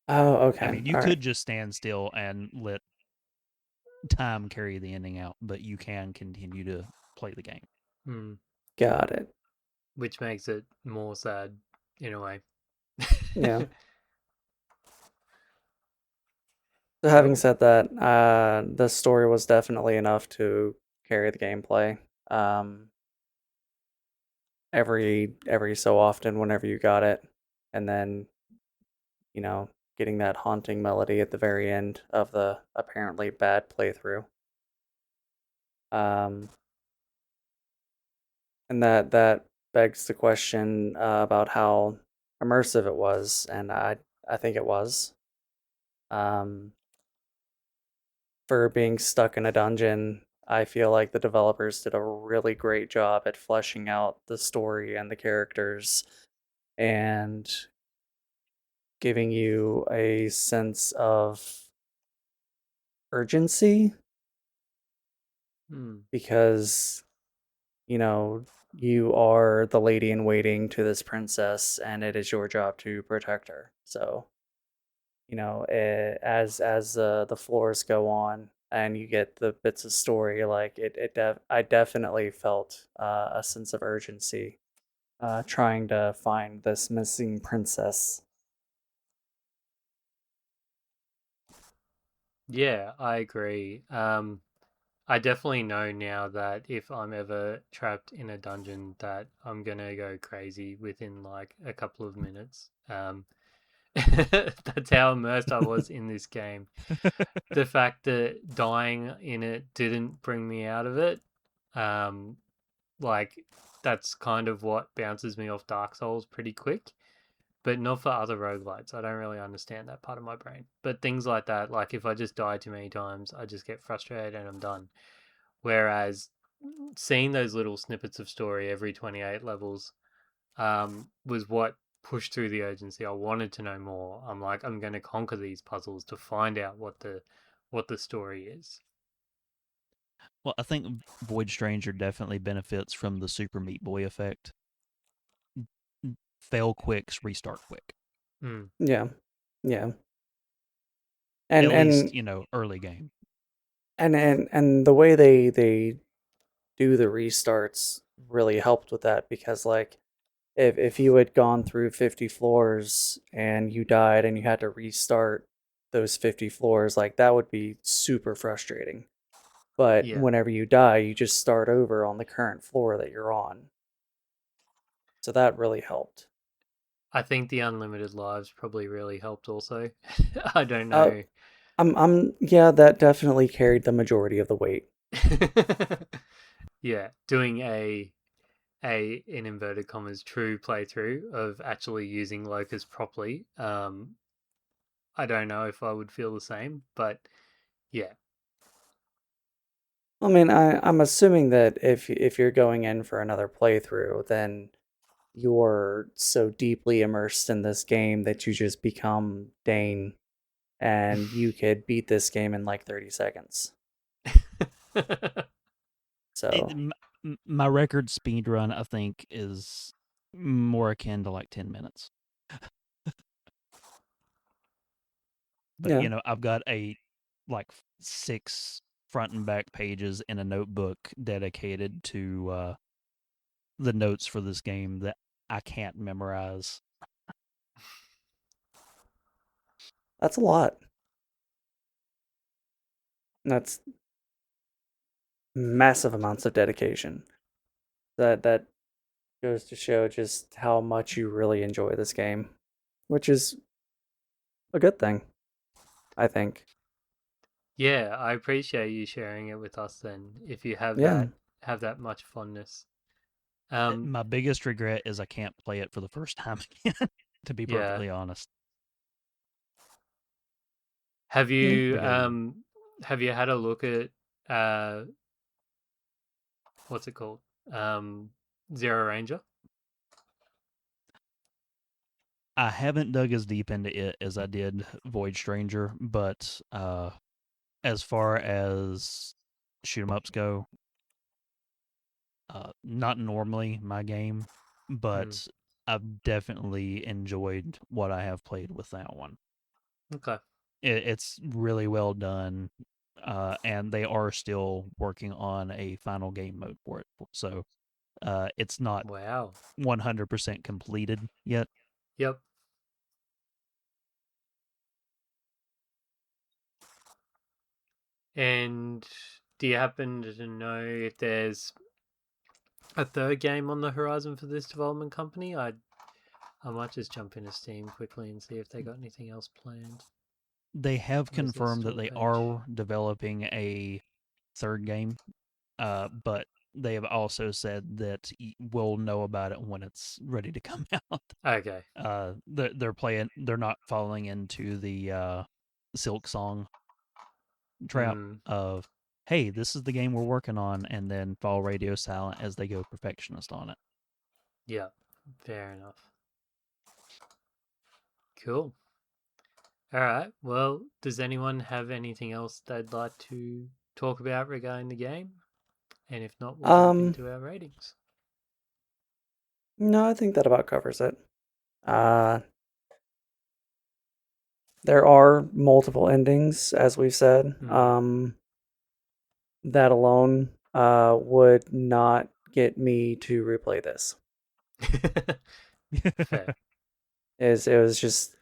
Oh, I okay. mean, you All right. could just stand still and let time carry the ending out, but you can continue to play the game. Mm. Got it. Which makes it more sad in a way. Yeah. So having So, said that, the story was definitely enough to carry the gameplay. Um, every so often, whenever you got it, and then getting that haunting melody at the very end of the apparently bad playthrough. Um, and that begs the question about how immersive it was, and I think it was. Um, for being stuck in a dungeon, I feel like the developers did a really great job at fleshing out the story and the characters and giving you a sense of urgency mm, because you know you are the lady in waiting to this princess and it is your job to protect her. So as the floors go on and you get the bits of story, like I definitely felt a sense of urgency trying to find this missing princess. Yeah, I agree. I definitely know now that if I'm ever trapped in a dungeon, that I'm gonna go crazy within like a couple of minutes. That's how immersed I was in this game. The fact that dying in it didn't bring me out of it, um, like that's kind of what bounces me off Dark Souls pretty quick. But not for other roguelites. I don't really understand that part of my brain. But things like that, like if I just die too many times, I just get frustrated and I'm done. Whereas seeing those little snippets of story every 28 levels was what pushed through the urgency. I wanted to know more. I'm like, I'm going to conquer these puzzles to find out what the story is. Well, I think Void Stranger definitely benefits from the Super Meat Boy effect. Fail quicks, restart quick. Mm. Yeah, yeah, and At least, and early game. and the way they do the restarts really helped with that, because like if you had gone through 50 floors and you died and you had to restart those 50 floors, like that would be super frustrating. But Yeah. whenever you die, you just start over on the current floor that you're on. So that really helped. I think the unlimited lives probably really helped also. I don't Uh, know. yeah, that definitely carried the majority of the weight. Yeah, doing a in inverted commas true playthrough of actually using locust properly. I don't know if I would feel the same, but yeah. I mean, I'm assuming that if you're going in for another playthrough, then you're so deeply immersed in this game that you just become Dane and you could beat this game in like 30 seconds. So, My record speed run, I think, is more akin to like 10 minutes. But, yeah, I've got like 6 front and back pages in a notebook dedicated to the notes for this game that I can't memorize. that's a lot. That's massive amounts of dedication. That goes to show just how much you really enjoy this game, which is a good thing, I think. Yeah, I appreciate you sharing it with us then if you Yeah. have that much fondness. My biggest regret is I can't play it for the first time again, to be Yeah. perfectly honest. Have Yeah. you I gotta have you had a look at uh what's it called? Um Zero Ranger? I haven't dug as deep into it as I did Void Stranger, but as far as shoot 'em ups go, not normally my game, Hmm. but I've definitely enjoyed what I have played with that one. Okay. It's really well done, and they are still working on a final game mode for it. So it's not Wow. 100% completed yet. Yep. And do you happen to know if there's a third game on the horizon for this development company? I might just jump into Steam quickly and see if they got anything else planned. They have Where's their confirmed that store they page? are developing a third game, but they have also said that we'll know about it when it's ready to come out. Okay. They're not falling into the Silk Song trap Hmm. of, hey, this is the game we're working on, and then fall radio silent as they go perfectionist on it. Yeah. Fair enough. Cool. All right. Well, does anyone have anything else they'd like to talk about regarding the game? And if not, we'll jump Um, into our ratings. no, I think that about covers it. Uh, There are multiple endings, as we've said. That alone would not get me to replay this. Fair. It was just,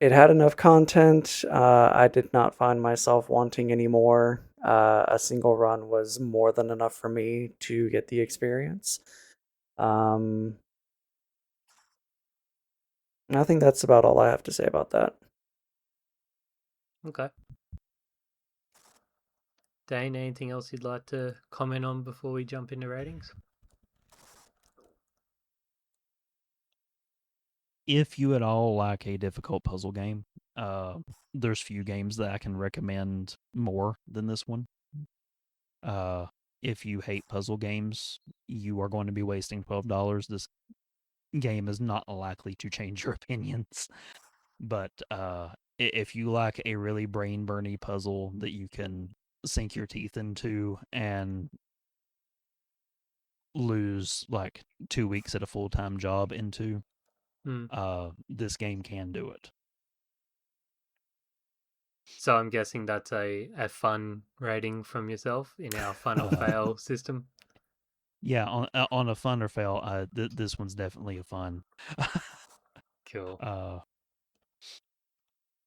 it had enough content. I did not find myself wanting any more. A single run was more than enough for me to get the experience. I think that's about all I have to say about that. Okay. Dane, anything else you'd like to comment on before we jump into ratings? If you at all like a difficult puzzle game, there's few games that I can recommend more than this one. If you hate puzzle games, you are going to be wasting $12. This game is not likely to change your opinions. But if you like a really brain-burny puzzle that you can sink your teeth into and lose like 2 weeks at a full-time job into, this game can do it. So I'm guessing that's a fun rating from yourself in our fun or fail system. Yeah, on a fun or fail, this one's definitely a fun. Cool.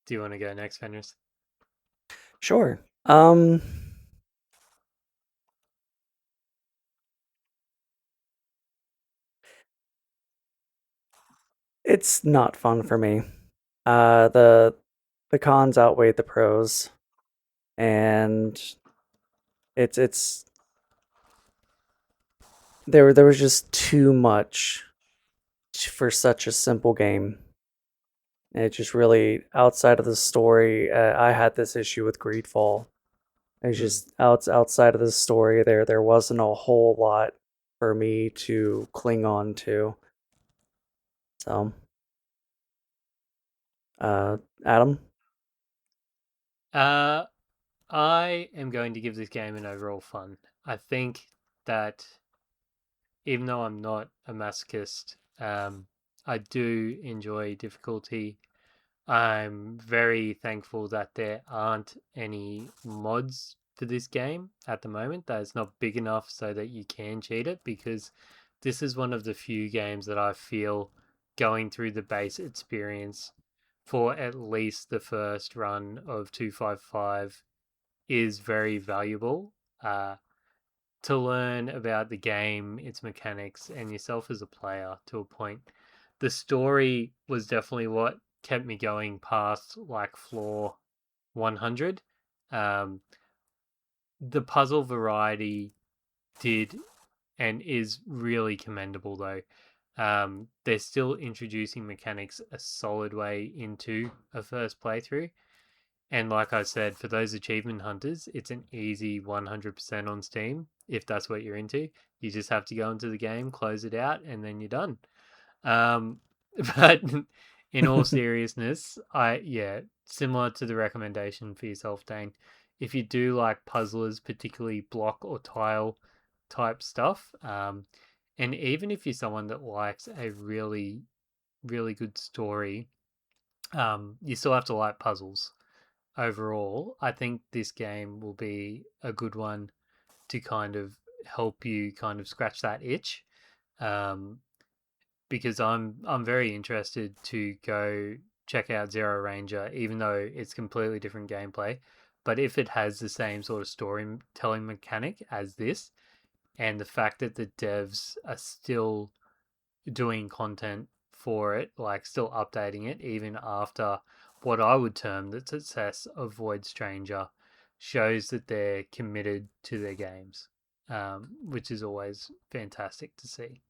Do you want to go next, Fenris? Sure. It's not fun for me. The cons outweigh the pros, and it's there was just too much for such a simple game. It just really, outside of the story, I had this issue with Greedfall. It's just outside of the story, there wasn't a whole lot for me to cling on to. So, Adam? I am going to give this game an overall fun. I think that even though I'm not a masochist, I do enjoy difficulty. I'm very thankful that there aren't any mods for this game at the moment, that it's not big enough so that you can cheat it, because this is one of the few games that I feel going through the base experience for at least the first run of 255 is very valuable. To learn about the game, its mechanics, and yourself as a player to a point. The story was definitely what kept me going past like floor 100. The puzzle variety did and is really commendable though. They're still introducing mechanics a solid way into a first playthrough. And like I said, for those achievement hunters, it's an easy 100% on Steam if that's what you're into. You just have to go into the game, close it out, and then you're done. But in all seriousness, similar to the recommendation for yourself, Dane, if you do like puzzlers, particularly block or tile type stuff, and even if you're someone that likes a really, really good story, you still have to like puzzles overall. I think this game will be a good one to kind of help you kind of scratch that itch. Because I'm very interested to go check out Zero Ranger, even though it's completely different gameplay. But if it has the same sort of storytelling mechanic as this, and the fact that the devs are still doing content for it, like still updating it, even after what I would term the success of Void Stranger, shows that they're committed to their games, which is always fantastic to see.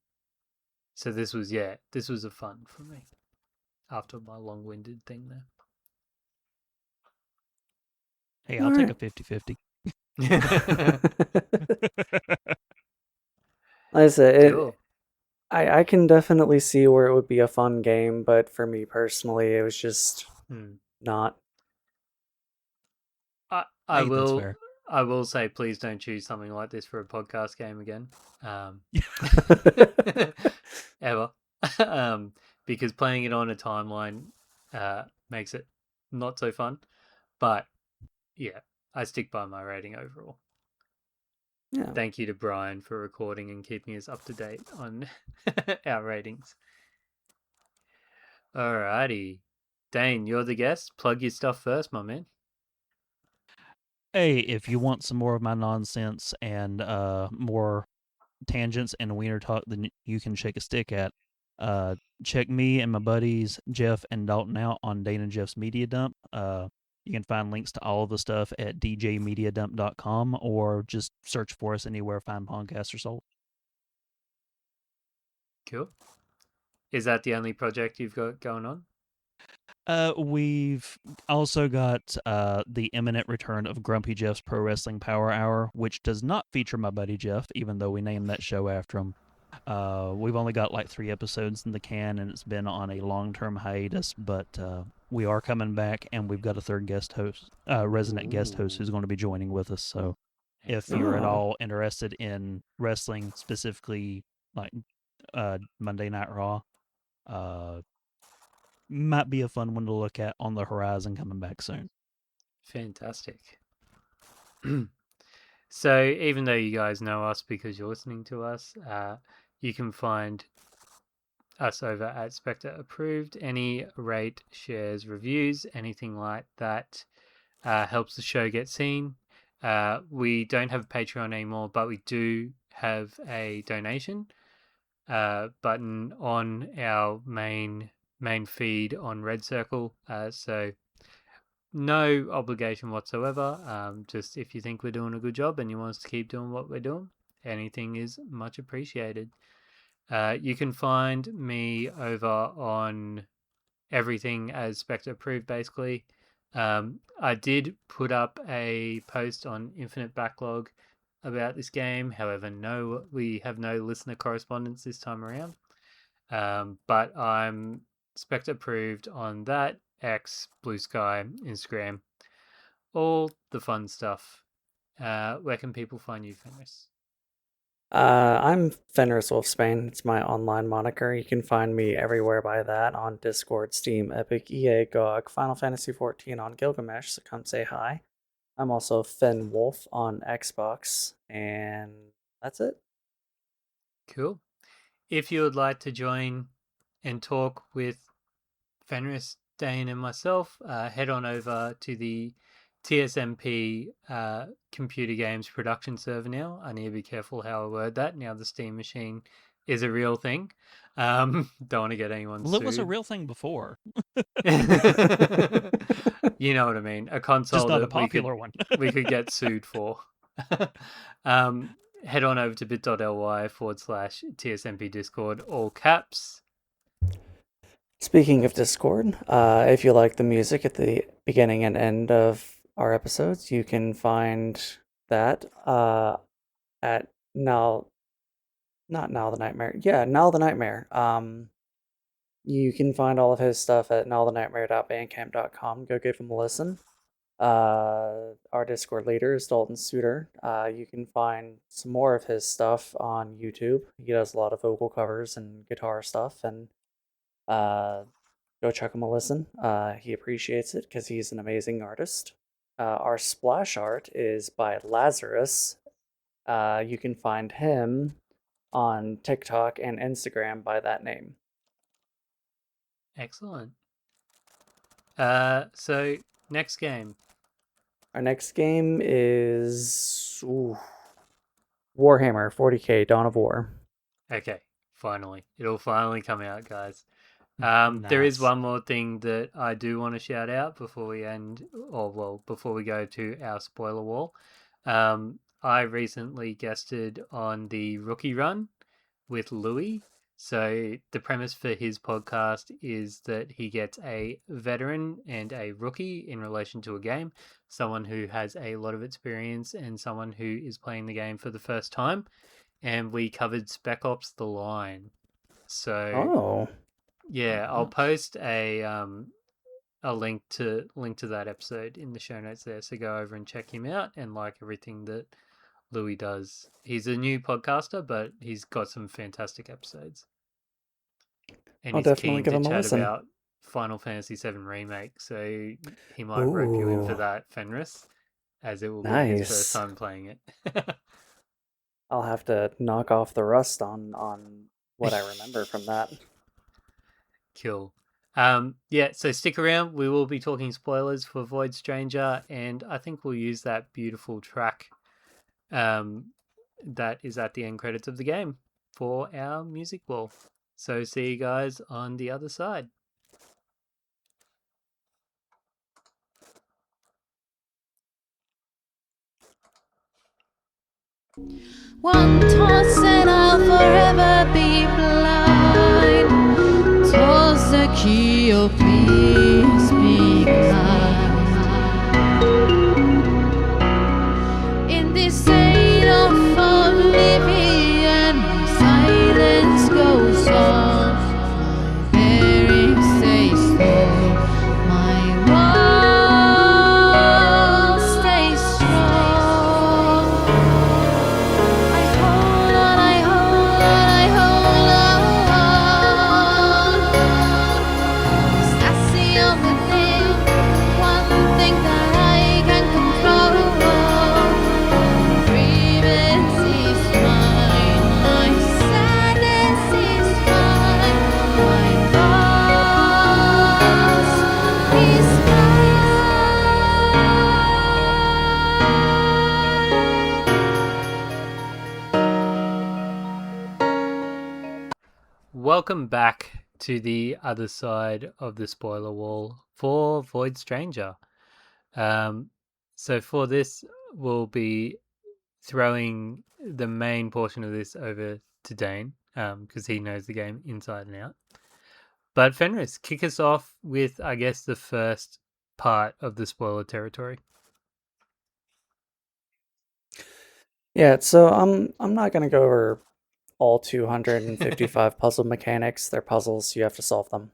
So this was a fun for me after my long-winded thing there. Hey, I'll take a 50-50. Like I said, Cool. I can definitely see where it would be a fun game, but for me personally, it was just not. I Hey, that's will fair. I will say, please don't choose something like this for a podcast game again, ever, because playing it on a timeline makes it not so fun. But yeah, I stick by my rating overall. Yeah. Thank you to Brian for recording and keeping us up to date on our ratings. Alrighty. Dane, you're the guest. Plug your stuff first, my man. Hey, if you want some more of my nonsense and more tangents and wiener talk than you can shake a stick at, check me and my buddies Jeff and Dalton out on Dane and Jeff's Media Dump. You can find links to all of the stuff at djmediadump.com or just search for us anywhere fine podcasts are sold. Cool. Is that the only project you've got going on? We've also got the imminent return of Grumpy Jeff's Pro Wrestling Power Hour, which does not feature my buddy Jeff, even though we named that show after him. We've only got like 3 episodes in the can, and it's been on a long-term hiatus, but we are coming back, and we've got a third guest host, resident guest host, who's going to be joining with us. So if you're at all interested in wrestling, specifically like Monday Night Raw, might be a fun one to look at on the horizon coming back soon. Fantastic. So even though you guys know us because you're listening to us, you can find us over at Spectre Approved. Any rate, shares, reviews, anything like that helps the show get seen. We don't have a Patreon anymore, but we do have a donation button on our main feed on Red Circle. So no obligation whatsoever. Just if you think we're doing a good job and you want us to keep doing what we're doing, anything is much appreciated. You can find me over on everything as Spectre Approved, basically. I did put up a post on Infinite Backlog about this game. However, we have no listener correspondence this time around. But I'm Spectre Approved on that, X, Blue Sky, Instagram, all the fun stuff. Where can people find you, Fenris? I'm Fenris Wolfsbane. It's my online moniker. You can find me everywhere by that on Discord, Steam, Epic, EA, GOG, Final Fantasy XIV on Gilgamesh, so come say hi. I'm also Fen Wolf on Xbox, and that's it. Cool. If you would like to join and talk with Fenris, Dane, and myself, head on over to the TSMP computer games production server now. I need to be careful how I word that. Now the Steam machine is a real thing. Don't want to get anyone sued. It was a real thing before. You know what I mean. A console just not a popular one. we could get sued for. Head on over to bit.ly/TSMP Discord, all caps. Speaking of Discord, if you like the music at the beginning and end of our episodes, you can find that at Now the Nightmare. Yeah, Now the Nightmare. You can find all of his stuff at nowthenightmare.bandcamp.com. Go give him a listen. Our Discord leader is Dalton Suter. You can find some more of his stuff on YouTube. He does a lot of vocal covers and guitar stuff, and go check him a listen. He appreciates it because he's an amazing artist. Our splash art is by Lazarus. You can find him on TikTok and Instagram by that name. Excellent. So next game. Our next game is Warhammer 40k Dawn of War. Okay, finally. It'll finally come out, guys. Nice. There is one more thing that I do want to shout out before we before we go to our spoiler wall. I recently guested on the Rookie Run with Louis. So the premise for his podcast is that he gets a veteran and a rookie in relation to a game, someone who has a lot of experience and someone who is playing the game for the first time. And we covered Spec Ops: The Line. So yeah, I'll post a link to that episode in the show notes there. So go over and check him out and like everything that Louis does. He's a new podcaster, but he's got some fantastic episodes. And I'll he's definitely keen give to him a chat listen about Final Fantasy VII Remake, so he might rope you in for Ooh. that, Fenris, as it will be his first Nice. time playing it. I'll have to knock off the rust on what I remember from that. Cool. Yeah, so stick around. We will be talking spoilers for Void Stranger, and I think we'll use that beautiful track that is at the end credits of the game for our music wall. So see you guys on the other side. One toss and I'll forever be blind. Toss the key of peace behind. In this state of oblivion, silence goes on. My bearings stay slow. My walls stay strong. I hold on, I hold on, I hold on. 'Cause that's the only thing, one thing that I can control. Grievance is mine, my sadness is mine, my loss is Welcome back to the other side of the spoiler wall for Void Stranger. So for this, we'll be throwing the main portion of this over to Dane, because he knows the game inside and out. But Fenris, kick us off with, I guess, the first part of the spoiler territory. Yeah, so I'm not gonna go over all 255 puzzle mechanics. They're puzzles, you have to solve them.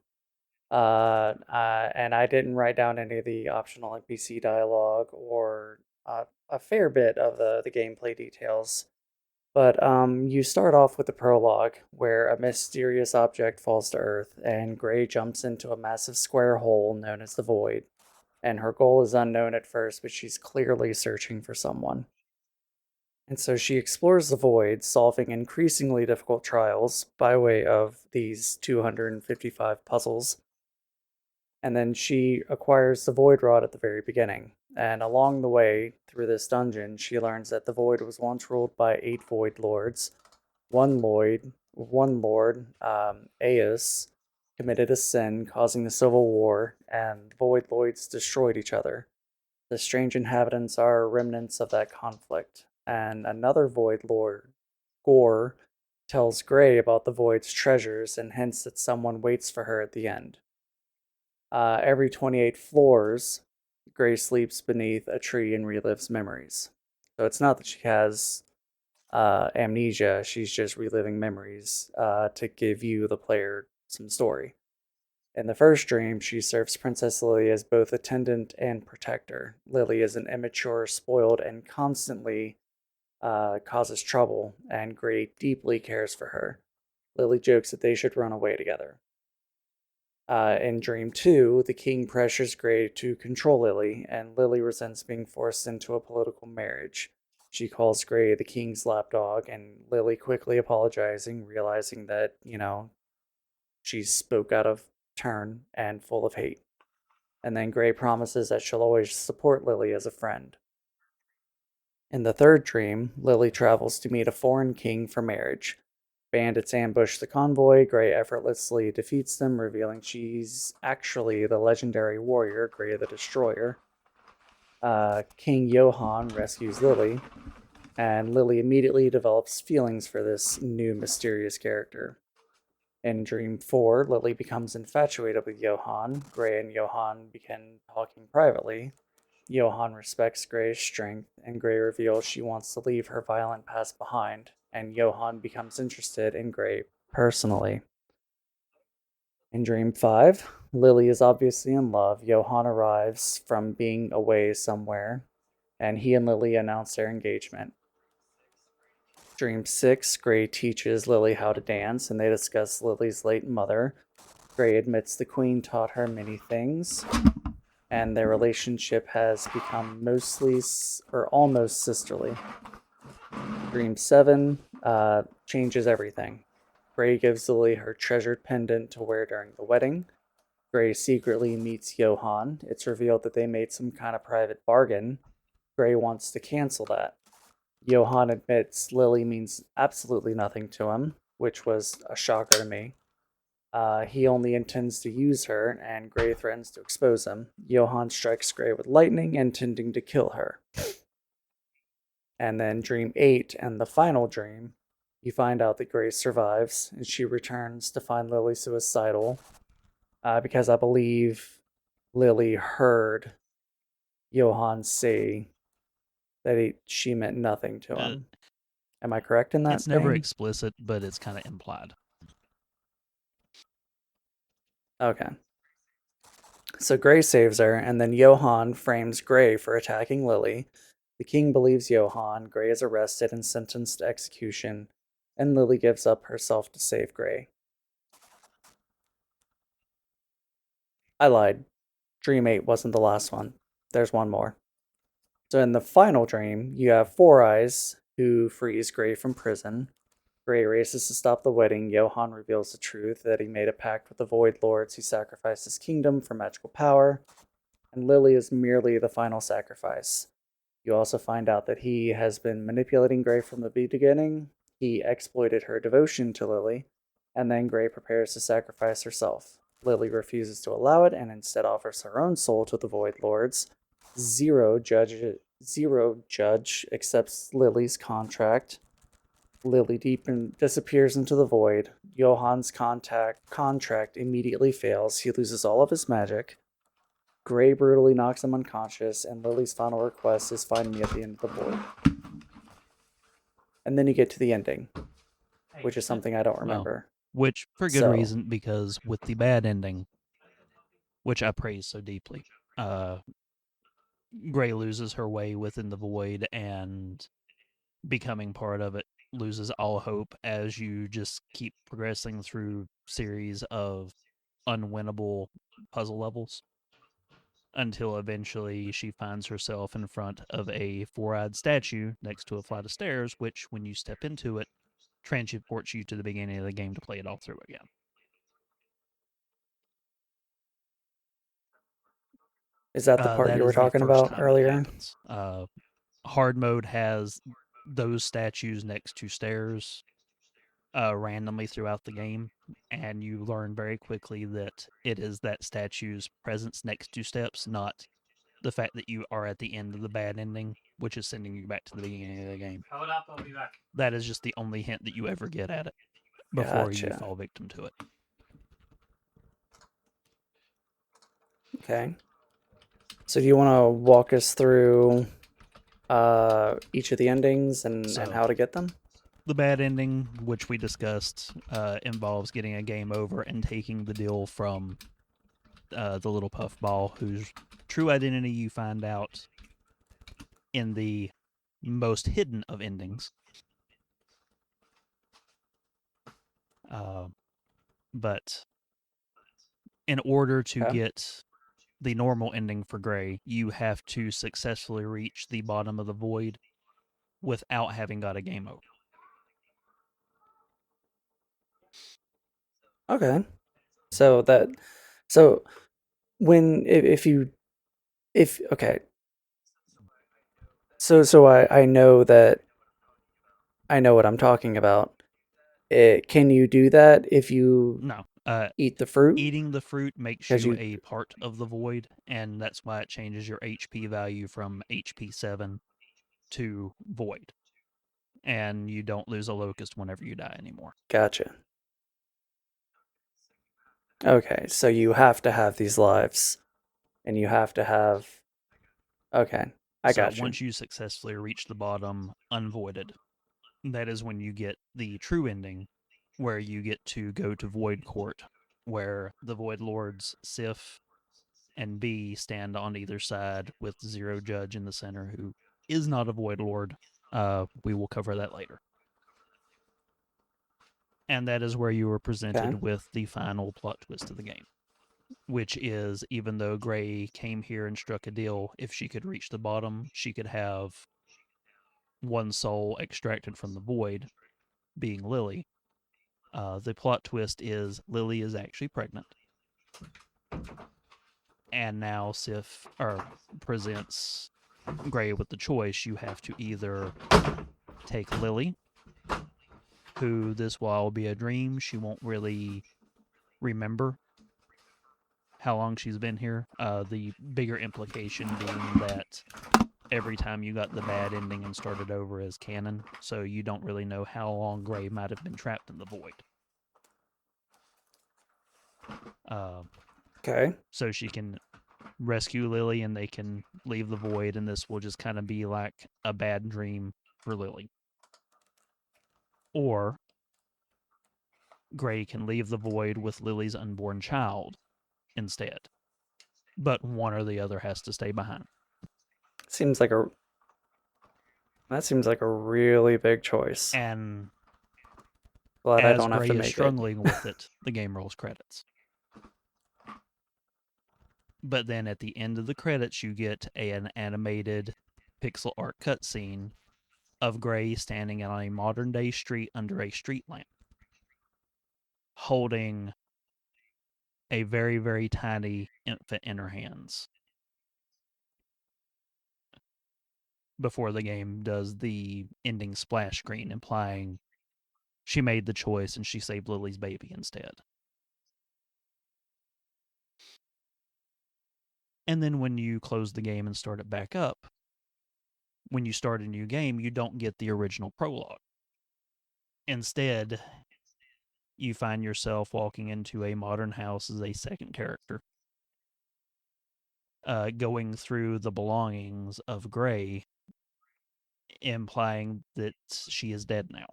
And I didn't write down any of the optional NPC dialogue or a fair bit of the gameplay details. But you start off with the prologue, where a mysterious object falls to Earth, and Gray jumps into a massive square hole known as the Void. And her goal is unknown at first, but she's clearly searching for someone. And so she explores the Void, solving increasingly difficult trials by way of these 255 puzzles. And then she acquires the Void Rod at the very beginning. And along the way through this dungeon, she learns that the Void was once ruled by 8 Void Lords. One Lord, Aeus, committed a sin, causing the Civil War, and the Void Lords destroyed each other. The strange inhabitants are remnants of that conflict. And another Void Lord, Gore, tells Gray about the Void's treasures and hints that someone waits for her at the end. Every 28 floors, Gray sleeps beneath a tree and relives memories. So it's not that she has amnesia, she's just reliving memories to give you, the player, some story. In the first dream, she serves Princess Lily as both attendant and protector. Lily is an immature, spoiled, and constantly causes trouble, and Gray deeply cares for her. Lily jokes that they should run away together. In Dream 2, the king pressures Gray to control Lily, and Lily resents being forced into a political marriage. She calls Gray the king's lapdog, and Lily quickly apologizing, realizing that, she spoke out of turn and full of hate. And then Gray promises that she'll always support Lily as a friend. In the third dream, Lily travels to meet a foreign king for marriage. Bandits ambush the convoy. Gray effortlessly defeats them, revealing she's actually the legendary warrior, Gray the Destroyer. King Johann rescues Lily, and Lily immediately develops feelings for this new mysterious character. In Dream 4, Lily becomes infatuated with Johann. Gray and Johann begin talking privately. Johann respects Gray's strength, and Gray reveals she wants to leave her violent past behind, and Johann becomes interested in Gray personally. In Dream 5, Lily is obviously in love. Johann arrives from being away somewhere, and he and Lily announce their engagement. Dream 6, Gray teaches Lily how to dance, and they discuss Lily's late mother. Gray admits the Queen taught her many things, and their relationship has become mostly or almost sisterly. Dream 7 changes everything. Gray gives Lily her treasured pendant to wear during the wedding. Gray secretly meets Johann. It's revealed that they made some kind of private bargain. Gray wants to cancel that. Johann admits Lily means absolutely nothing to him, which was a shocker to me. He only intends to use her, and Gray threatens to expose him. Johann strikes Gray with lightning, intending to kill her. And then Dream 8 and the final dream, you find out that Gray survives, and she returns to find Lily suicidal, because I believe Lily heard Johann say that she meant nothing to him. Am I correct in that? It's never vein? explicit, but it's kind of implied. Okay. So Gray saves her, and then Johann frames Gray for attacking Lily. The king believes Johann. Gray is arrested and sentenced to execution, and Lily gives up herself to save Gray. I lied. Dream 8 wasn't the last one. There's one more. So in the final dream, you have Four Eyes, who frees Gray from prison. Gray races to stop the wedding. Johann reveals the truth that he made a pact with the Void Lords who sacrificed his kingdom for magical power, and Lily is merely the final sacrifice. You also find out that he has been manipulating Gray from the beginning. He exploited her devotion to Lily, and then Gray prepares to sacrifice herself. Lily refuses to allow it and instead offers her own soul to the Void Lords. Zero Judge accepts Lily's contract. Lily disappears into the void. Johann's contract immediately fails. He loses all of his magic. Gray brutally knocks him unconscious, and Lily's final request is find me at the end of the void. And then you get to the ending, which is something I don't remember. Which, for good reason, because with the bad ending, which I praise so deeply, Gray loses her way within the void, and becoming part of it loses all hope as you just keep progressing through series of unwinnable puzzle levels until eventually she finds herself in front of a four-eyed statue next to a flight of stairs, which, when you step into it, transports you to the beginning of the game to play it all through again. Is that the part you were talking about earlier? Hard mode has those statues next to stairs randomly throughout the game, and you learn very quickly that it is that statue's presence next to steps, not the fact that you are at the end of the bad ending, which is sending you back to the beginning of the game. Hold up, I'll be back. That is just the only hint that you ever get at it before you fall victim to it. Okay. So do you want to walk us through each of the endings and how to get them? The bad ending, which we discussed, involves getting a game over and taking the deal from the little puffball, whose true identity you find out in the most hidden of endings. But in order to get the normal ending for Gray, you have to successfully reach the bottom of the void without having got a game over. Okay. So when okay. So I know that I know what I'm talking about. Can you do that if you eat the fruit? Eating the fruit makes you a part of the void, and that's why it changes your HP value from HP 7 to void. And you don't lose a locust whenever you die anymore. Gotcha. Okay, so you have to have these lives, and you have to have... Okay, I got you. Once you successfully reach the bottom unvoided, that is when you get the true ending, where you get to go to Void Court, where the Void Lords Sif and B stand on either side with Zero Judge in the center, who is not a Void Lord. We will cover that later. And that is where you were presented with the final plot twist of the game, which is, even though Gray came here and struck a deal, if she could reach the bottom, she could have one soul extracted from the void, being Lily. The plot twist is Lily is actually pregnant. And now Sif presents Gray with the choice. You have to either take Lily, who this will all be a dream. She won't really remember how long she's been here. The bigger implication being that every time you got the bad ending and started over as canon, so you don't really know how long Gray might have been trapped in the void. Okay. So she can rescue Lily and they can leave the void, and this will just kind of be like a bad dream for Lily. Or Gray can leave the void with Lily's unborn child instead. But one or the other has to stay behind. That seems like a really big choice. And Glad I as don't have Gray to is make it. struggling with it, the game rolls credits. But then at the end of the credits, you get an animated pixel art cutscene of Gray standing on a modern day street under a street lamp, holding a very, very tiny infant in her hands, before the game does the ending splash screen implying she made the choice and she saved Lily's baby instead. And then when you close the game and start it back up, when you start a new game, you don't get the original prologue. Instead, you find yourself walking into a modern house as a second character, going through the belongings of Gray, implying that she is dead now.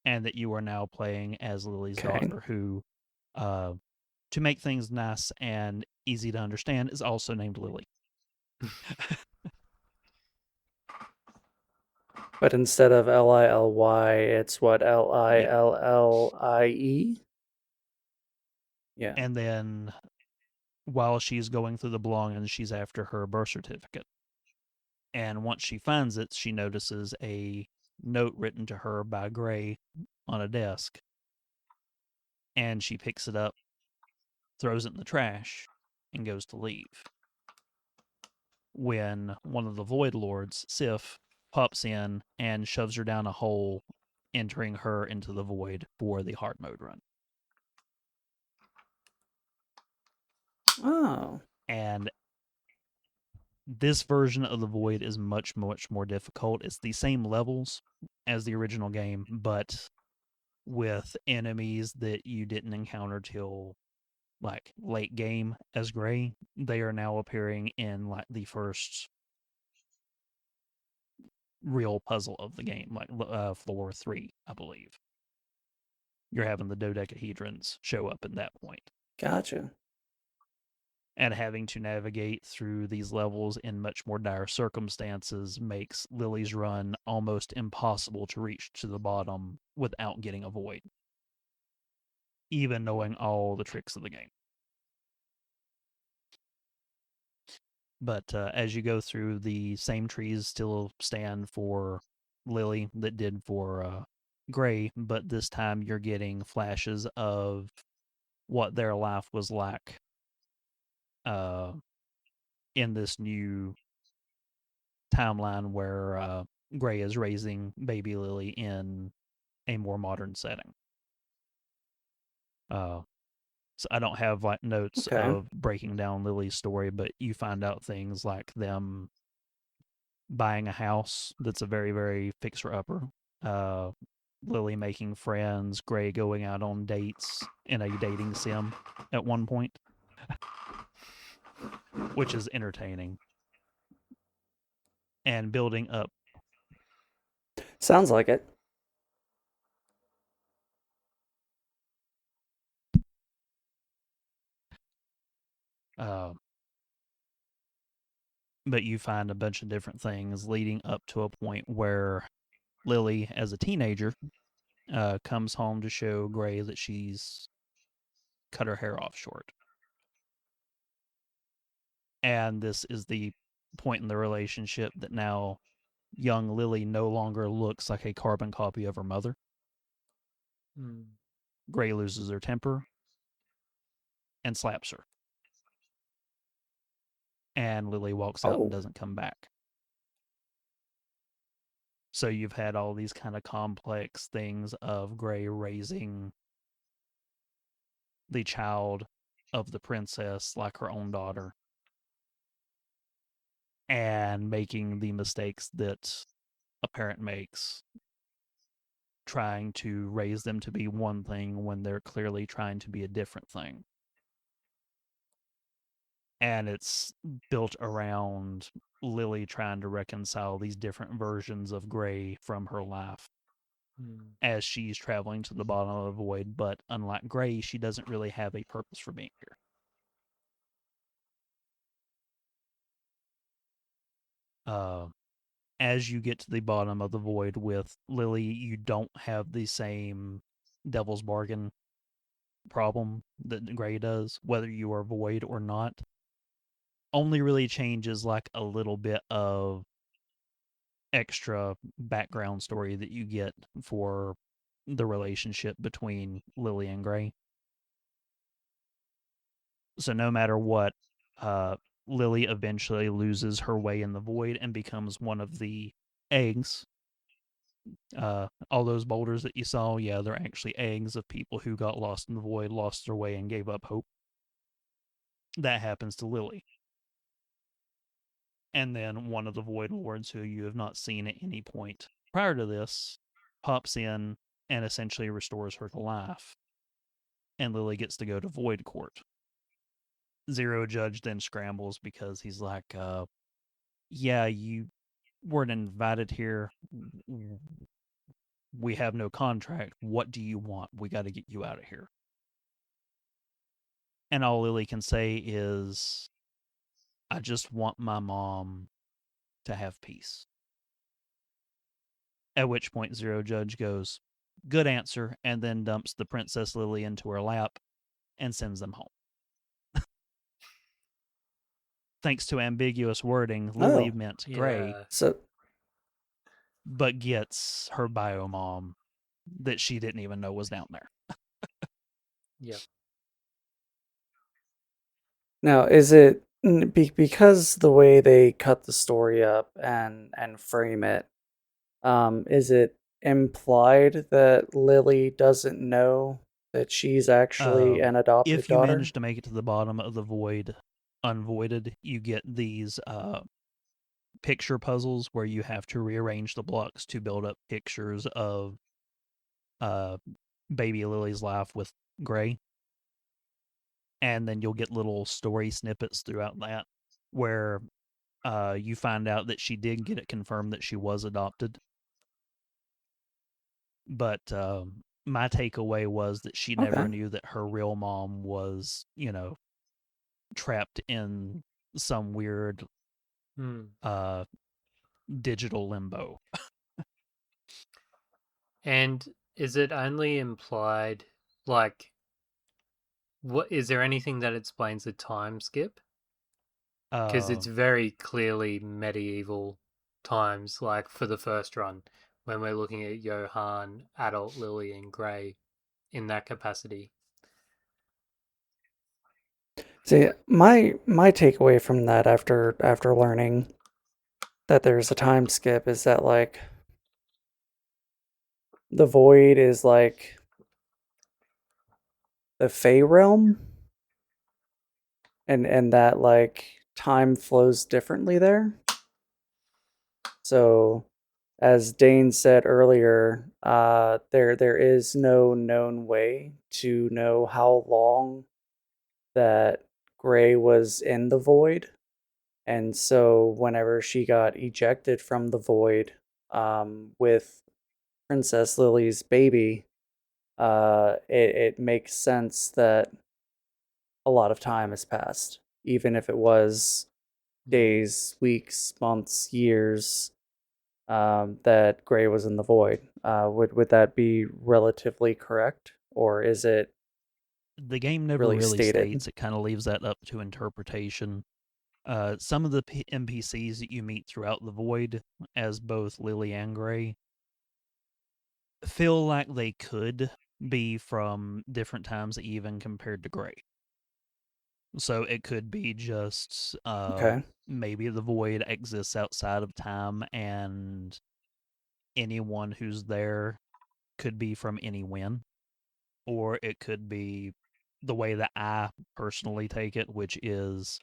And that you are now playing as Lily's daughter, who, to make things nice and easy to understand, is also named Lily. But instead of Lily, it's what, Lillie? Yeah. And then while she's going through the belongings, she's after her birth certificate. And once she finds it, she notices a note written to her by Gray on a desk. And she picks it up, throws it in the trash, and goes to leave. When one of the Void Lords, Sif, pops in and shoves her down a hole, entering her into the void for the hard mode run. Oh. And this version of the void is much, much more difficult. It's the same levels as the original game, but with enemies that you didn't encounter till like late game as Gray. They are now appearing in like the first real puzzle of the game, like floor 3, I believe. You're having the dodecahedrons show up at that point. Gotcha. And having to navigate through these levels in much more dire circumstances makes Lily's run almost impossible to reach to the bottom without getting a void, even knowing all the tricks of the game. But as you go through, the same trees still stand for Lily that did for Gray, but this time you're getting flashes of what their life was like in this new timeline where Gray is raising baby Lily in a more modern setting. So I don't have like notes of breaking down Lily's story, but you find out things like them buying a house that's a very, very fixer-upper. Lily making friends, Gray going out on dates in a dating sim at one point, which is entertaining. And building up. Sounds like it. But you find a bunch of different things leading up to a point where Lily, as a teenager, comes home to show Gray that she's cut her hair off short. And this is the point in the relationship that now young Lily no longer looks like a carbon copy of her mother. Gray loses her temper and slaps her. And Lily walks out and doesn't come back. So you've had all these kind of complex things of Gray raising the child of the princess like her own daughter and making the mistakes that a parent makes, trying to raise them to be one thing when they're clearly trying to be a different thing. And it's built around Lily trying to reconcile these different versions of Gray from her life as she's traveling to the bottom of the void. But unlike Gray, she doesn't really have a purpose for being here. As you get to the bottom of the void with Lily, you don't have the same devil's bargain problem that Gray does, whether you are void or not. Only really changes like a little bit of extra background story that you get for the relationship between Lily and Gray. So no matter what, Lily eventually loses her way in the void and becomes one of the eggs. All those boulders that you saw, yeah, they're actually eggs of people who got lost in the void, lost their way, and gave up hope. That happens to Lily. And then one of the Void Lords, who you have not seen at any point prior to this, pops in and essentially restores her to life. And Lily gets to go to Void Court. Zero Judge then scrambles because he's like, yeah, you weren't invited here. We have no contract. What do you want? We got to get you out of here. And all Lily can say is, I just want my mom to have peace. At which point Zero Judge goes, good answer, and then dumps the Princess Lily into her lap and sends them home. Thanks to ambiguous wording, Lily meant Gray, but gets her bio mom that she didn't even know was down there. Yep. Now, is it because the way they cut the story up and frame it, is it implied that Lily doesn't know that she's actually an adopted daughter? If you manage to make it to the bottom of the void unvoided, you get these picture puzzles where you have to rearrange the blocks to build up pictures of baby Lily's life with Gray. And then you'll get little story snippets throughout that where you find out that she did get it confirmed that she was adopted. But my takeaway was that she never knew that her real mom was, trapped in some weird digital limbo. And is it only implied, like, what is there anything that explains the time skip? Because it's very clearly medieval times, like for the first run, when we're looking at Johann, adult Lily, and Gray in that capacity. See, my takeaway from that after learning that there's a time skip is that, like, the void is like the Fey realm, and that, like, time flows differently there. So, as Dane said earlier, there is no known way to know how long that Gray was in the void. And so whenever she got ejected from the void with Princess Lily's baby, it makes sense that a lot of time has passed, even if it was days, weeks, months, years. that Gray was in the void. Would that be relatively correct, or is it The game never really really stated? states. It kind of leaves that up to interpretation. Some of the NPCs that you meet throughout the void, as both Lily and Gray, feel like they could be from different times even compared to Gray. So it could be just Okay. maybe the void exists outside of time, and anyone who's there could be from any when, or it could be the way that I personally take it, which is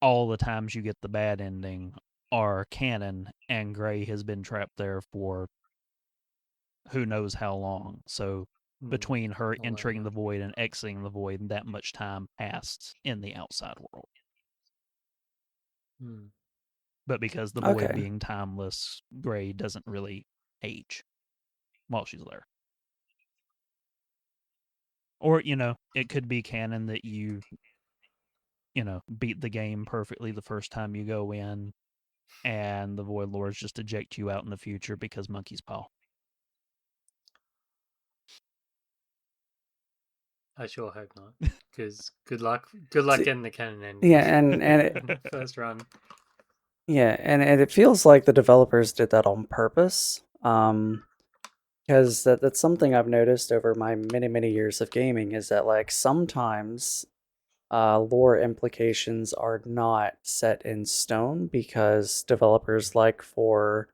all the times you get the bad ending are canon, and Gray has been trapped there for who knows how long. So between her Oh, entering wow. the void and exiting the void, that much time passed in the outside world. Hmm. But because the void Okay. being timeless, Gray doesn't really age while she's there. Or, it could be canon that you beat the game perfectly the first time you go in, and the Void Lords just eject you out in the future because monkey's paw. I sure hope not. Because good luck getting the canon ending. Yeah, and in the first run. Yeah, and it feels like the developers did that on purpose. Because that's something I've noticed over my many years of gaming is that like sometimes lore implications are not set in stone because developers like for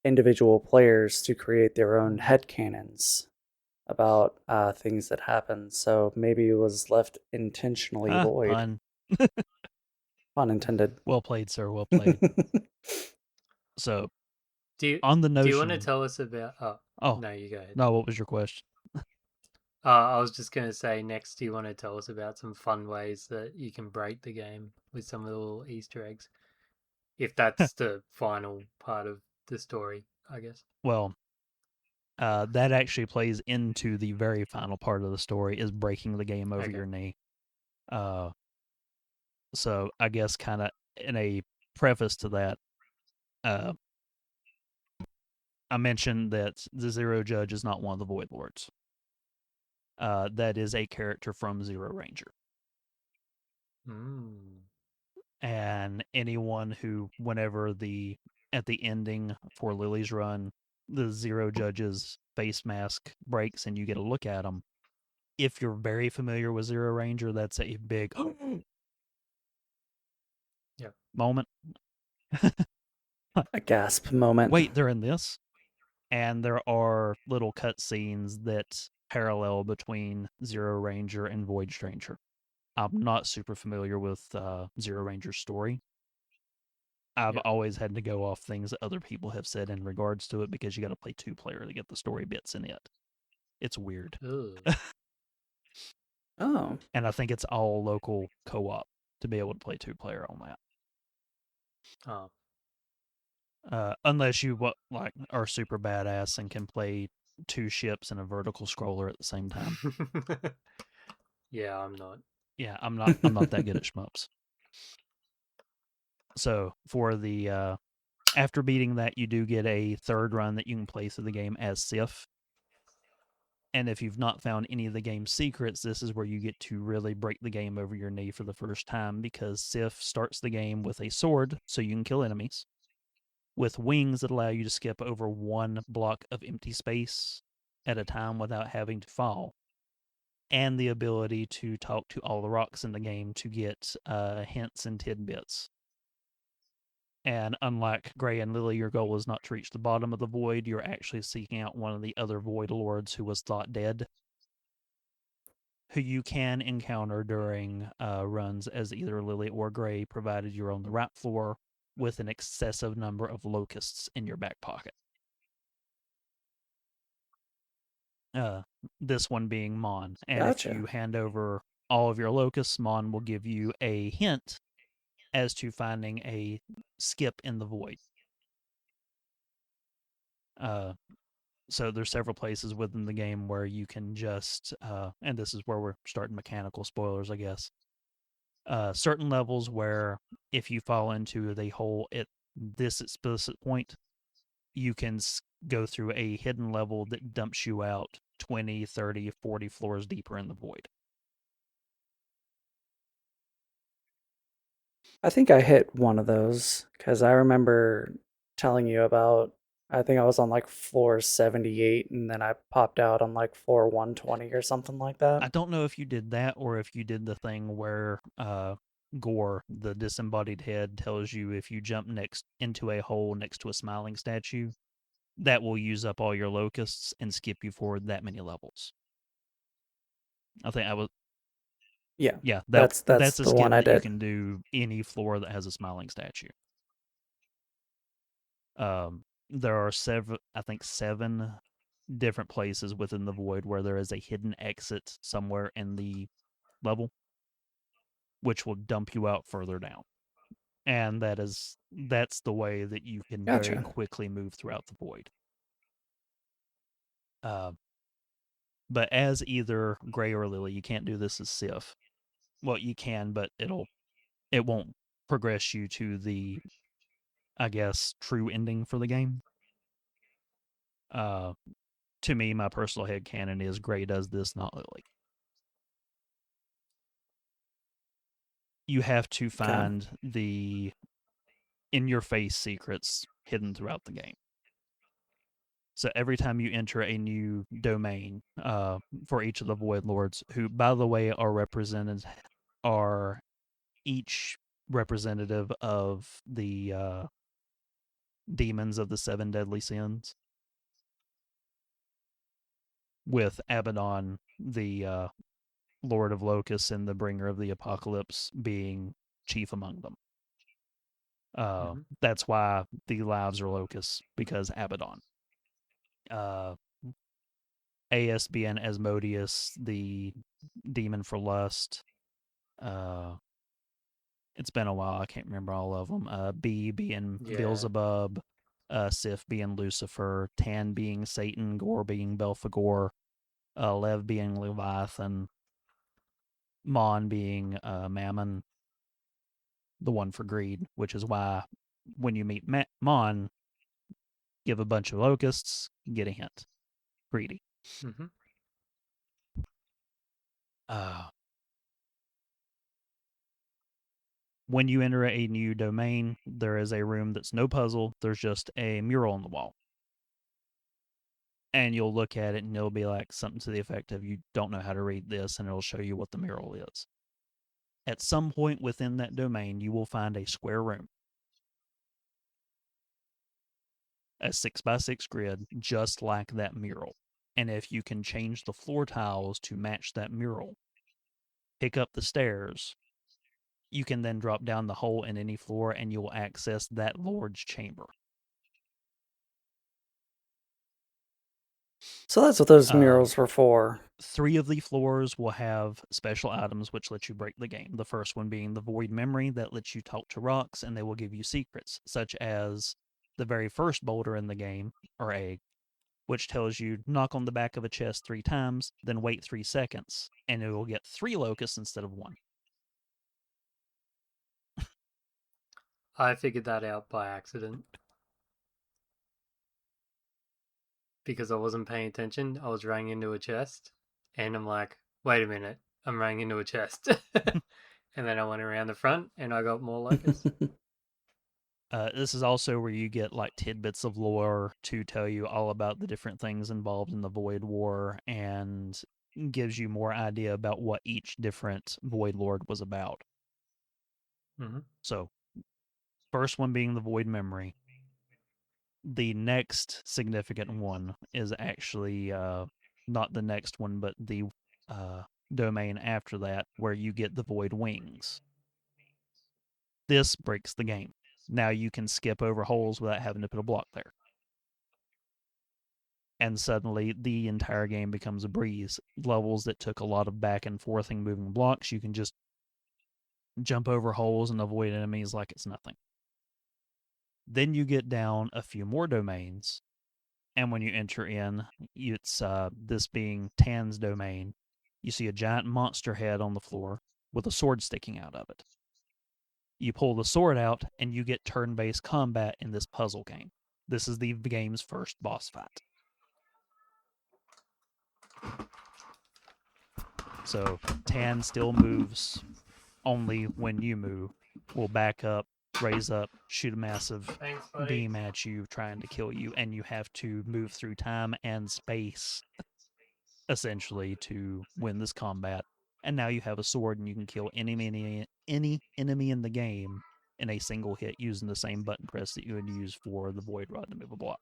individual players to create their own headcanons about things that happen. So maybe it was left intentionally void. Pun. Pun intended. Well played, sir. Well played. So, Do on the you want to notion. tell us about? Oh, no, you go ahead. no, what was your question? I was just going to say next, do you want to tell us about some fun ways that you can break the game with some of the little Easter eggs? If that's the final part of the story, I guess. Well, that actually plays into the very final part of the story, is breaking the game over Okay. your knee. So I guess kind of in a preface to that, I mentioned that the Zero Judge is not one of the Void Lords. That is a character from Zero Ranger. And anyone who, whenever at the ending for Lily's run, the Zero Judge's face mask breaks and you get a look at him, if you're very familiar with Zero Ranger, that's a big moment. A gasp moment. Wait, they're in this? And there are little cutscenes that parallel between Zero Ranger and Void Stranger. I'm not super familiar with Zero Ranger's story. I've always had to go off things that other people have said in regards to it because you got to play 2-player to get the story bits in it. It's weird. Oh. And I think it's all local co-op to be able to play 2-player on that. Unless you are super badass and can play 2 ships and a vertical scroller at the same time. Yeah, I'm not. Yeah, I'm not that good at shmups. So for the after beating that, you do get a third run that you can play through the game as Sif. And if you've not found any of the game's secrets, this is where you get to really break the game over your knee for the first time, because Sif starts the game with a sword, so you can kill enemies, with wings that allow you to skip over 1 block of empty space at a time without having to fall, and the ability to talk to all the rocks in the game to get hints and tidbits. And unlike Gray and Lily, your goal is not to reach the bottom of the void. You're actually seeking out one of the other Void Lords who was thought dead, who you can encounter during runs as either Lily or Gray, provided you're on the right floor with an excessive number of locusts in your back pocket. This one being Mon. And Gotcha. if you hand over all of your locusts, Mon will give you a hint as to finding a skip in the void. So there's several places within the game where you can just, and this is where we're starting mechanical spoilers, I guess. Certain levels where if you fall into the hole, it this explicit point, you can go through a hidden level that dumps you out 20, 30, 40 floors deeper in the void. I think I hit one of those because I remember telling you about. I think I was on like floor 78 and then I popped out on like floor 120 or something like that. I don't know if you did that or if you did the thing where Gore, the disembodied head, tells you if you jump into a hole next to a smiling statue, that will use up all your locusts and skip you forward that many levels. I think I was. Yeah, that's that's a the skip one I that you did. can do any floor that has a smiling statue. There are I think seven different places within the void where there is a hidden exit somewhere in the level, which will dump you out further down. And that's the way that you can very Gotcha. quickly move throughout the void. But as either Gray or Lily, you can't do this as Sif. Well, you can, but it won't progress you to the, I guess, true ending for the game. To me, my personal headcanon is Gray does this, not Lily. You have to find the in-your-face secrets hidden throughout the game. So every time you enter a new domain for each of the Void Lords, who, by the way, are each representative of the demons of the seven deadly sins, with Abaddon, the Lord of Locusts and the bringer of the apocalypse, being chief among them. That's why the lives are locusts, because Abaddon. AS being Asmodeus, the demon for lust. It's been a while. I can't remember all of them. B being Beelzebub. Sif being Lucifer. Tan being Satan. Gore being Belphegor. Lev being Leviathan. Mon being Mammon, the one for greed, which is why when you meet Mon, give a bunch of locusts, get a hint. Greedy. Mm-hmm. When you enter a new domain, there is a room that's no puzzle. There's just a mural on the wall. And you'll look at it and it'll be like something to the effect of, you don't know how to read this, and it'll show you what the mural is. At some point within that domain, you will find a square room. A 6x6 grid, just like that mural. And if you can change the floor tiles to match that mural, pick up the stairs, you can then drop down the hole in any floor and you will access that Lord's chamber. So that's what those murals were for. 3 of the floors will have special items which let you break the game. The first one being the Void Memory that lets you talk to rocks and they will give you secrets, such as the very first boulder in the game, or egg, which tells you knock on the back of a chest 3 times, then wait 3 seconds, and it will get 3 locusts instead of 1. I figured that out by accident. Because I wasn't paying attention. I was running into a chest, and I'm like, wait a minute, I'm running into a chest. And then I went around the front, and I got more locusts. This is also where you get like tidbits of lore to tell you all about the different things involved in the Void War, and gives you more idea about what each different Void Lord was about. Mm-hmm. So, first one being the Void Memory. The next significant one is actually not the next one, but the domain after that, where you get the Void Wings. This breaks the game. Now you can skip over holes without having to put a block there. And suddenly the entire game becomes a breeze. Levels that took a lot of back and forth and moving blocks, you can just jump over holes and avoid enemies like it's nothing. Then you get down a few more domains, and when you enter in, it's this being Tan's domain, you see a giant monster head on the floor with a sword sticking out of it. You pull the sword out, and you get turn-based combat in this puzzle game. This is the game's first boss fight. So Tan still moves only when you move. Will back up, raise up, shoot a massive Thanks, buddy. beam at you, trying to kill you, and you have to move through time and space, essentially, to win this combat. And now you have a sword, and you can kill any enemy in the game in a single hit using the same button press that you would use for the Void Rod to move a block.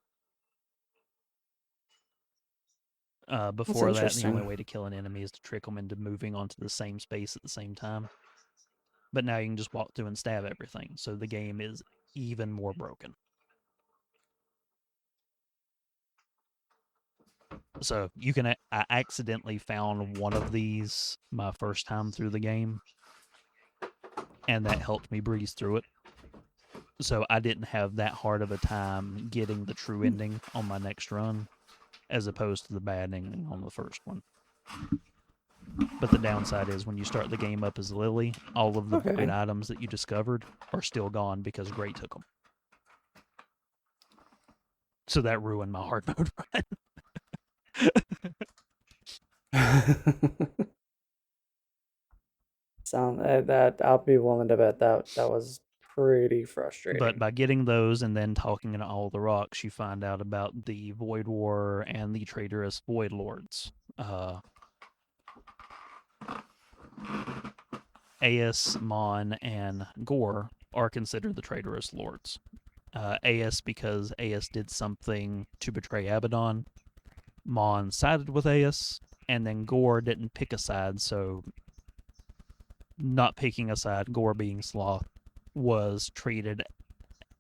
Before that, the only interesting. way to kill an enemy is to trick them into moving onto the same space at the same time. But now you can just walk through and stab everything, so the game is even more broken. So you can, I accidentally found one of these my first time through the game, and that helped me breeze through it. So I didn't have that hard of a time getting the true ending on my next run, as opposed to the bad ending on the first one. But the downside is when you start the game up as Lily, all of the void items that you discovered are still gone because Gray took them. So that ruined my hard mode run. That I'll be willing to bet that was pretty frustrating. But by getting those and then talking to all the rocks, you find out about the Void War and the traitorous Void Lords. Aes, Mon, and Gore are considered the traitorous lords. Aes because Aes did something to betray Abaddon. Mon sided with Aes, and then Gore didn't pick a side, so not picking a side, Gore being Sloth, was treated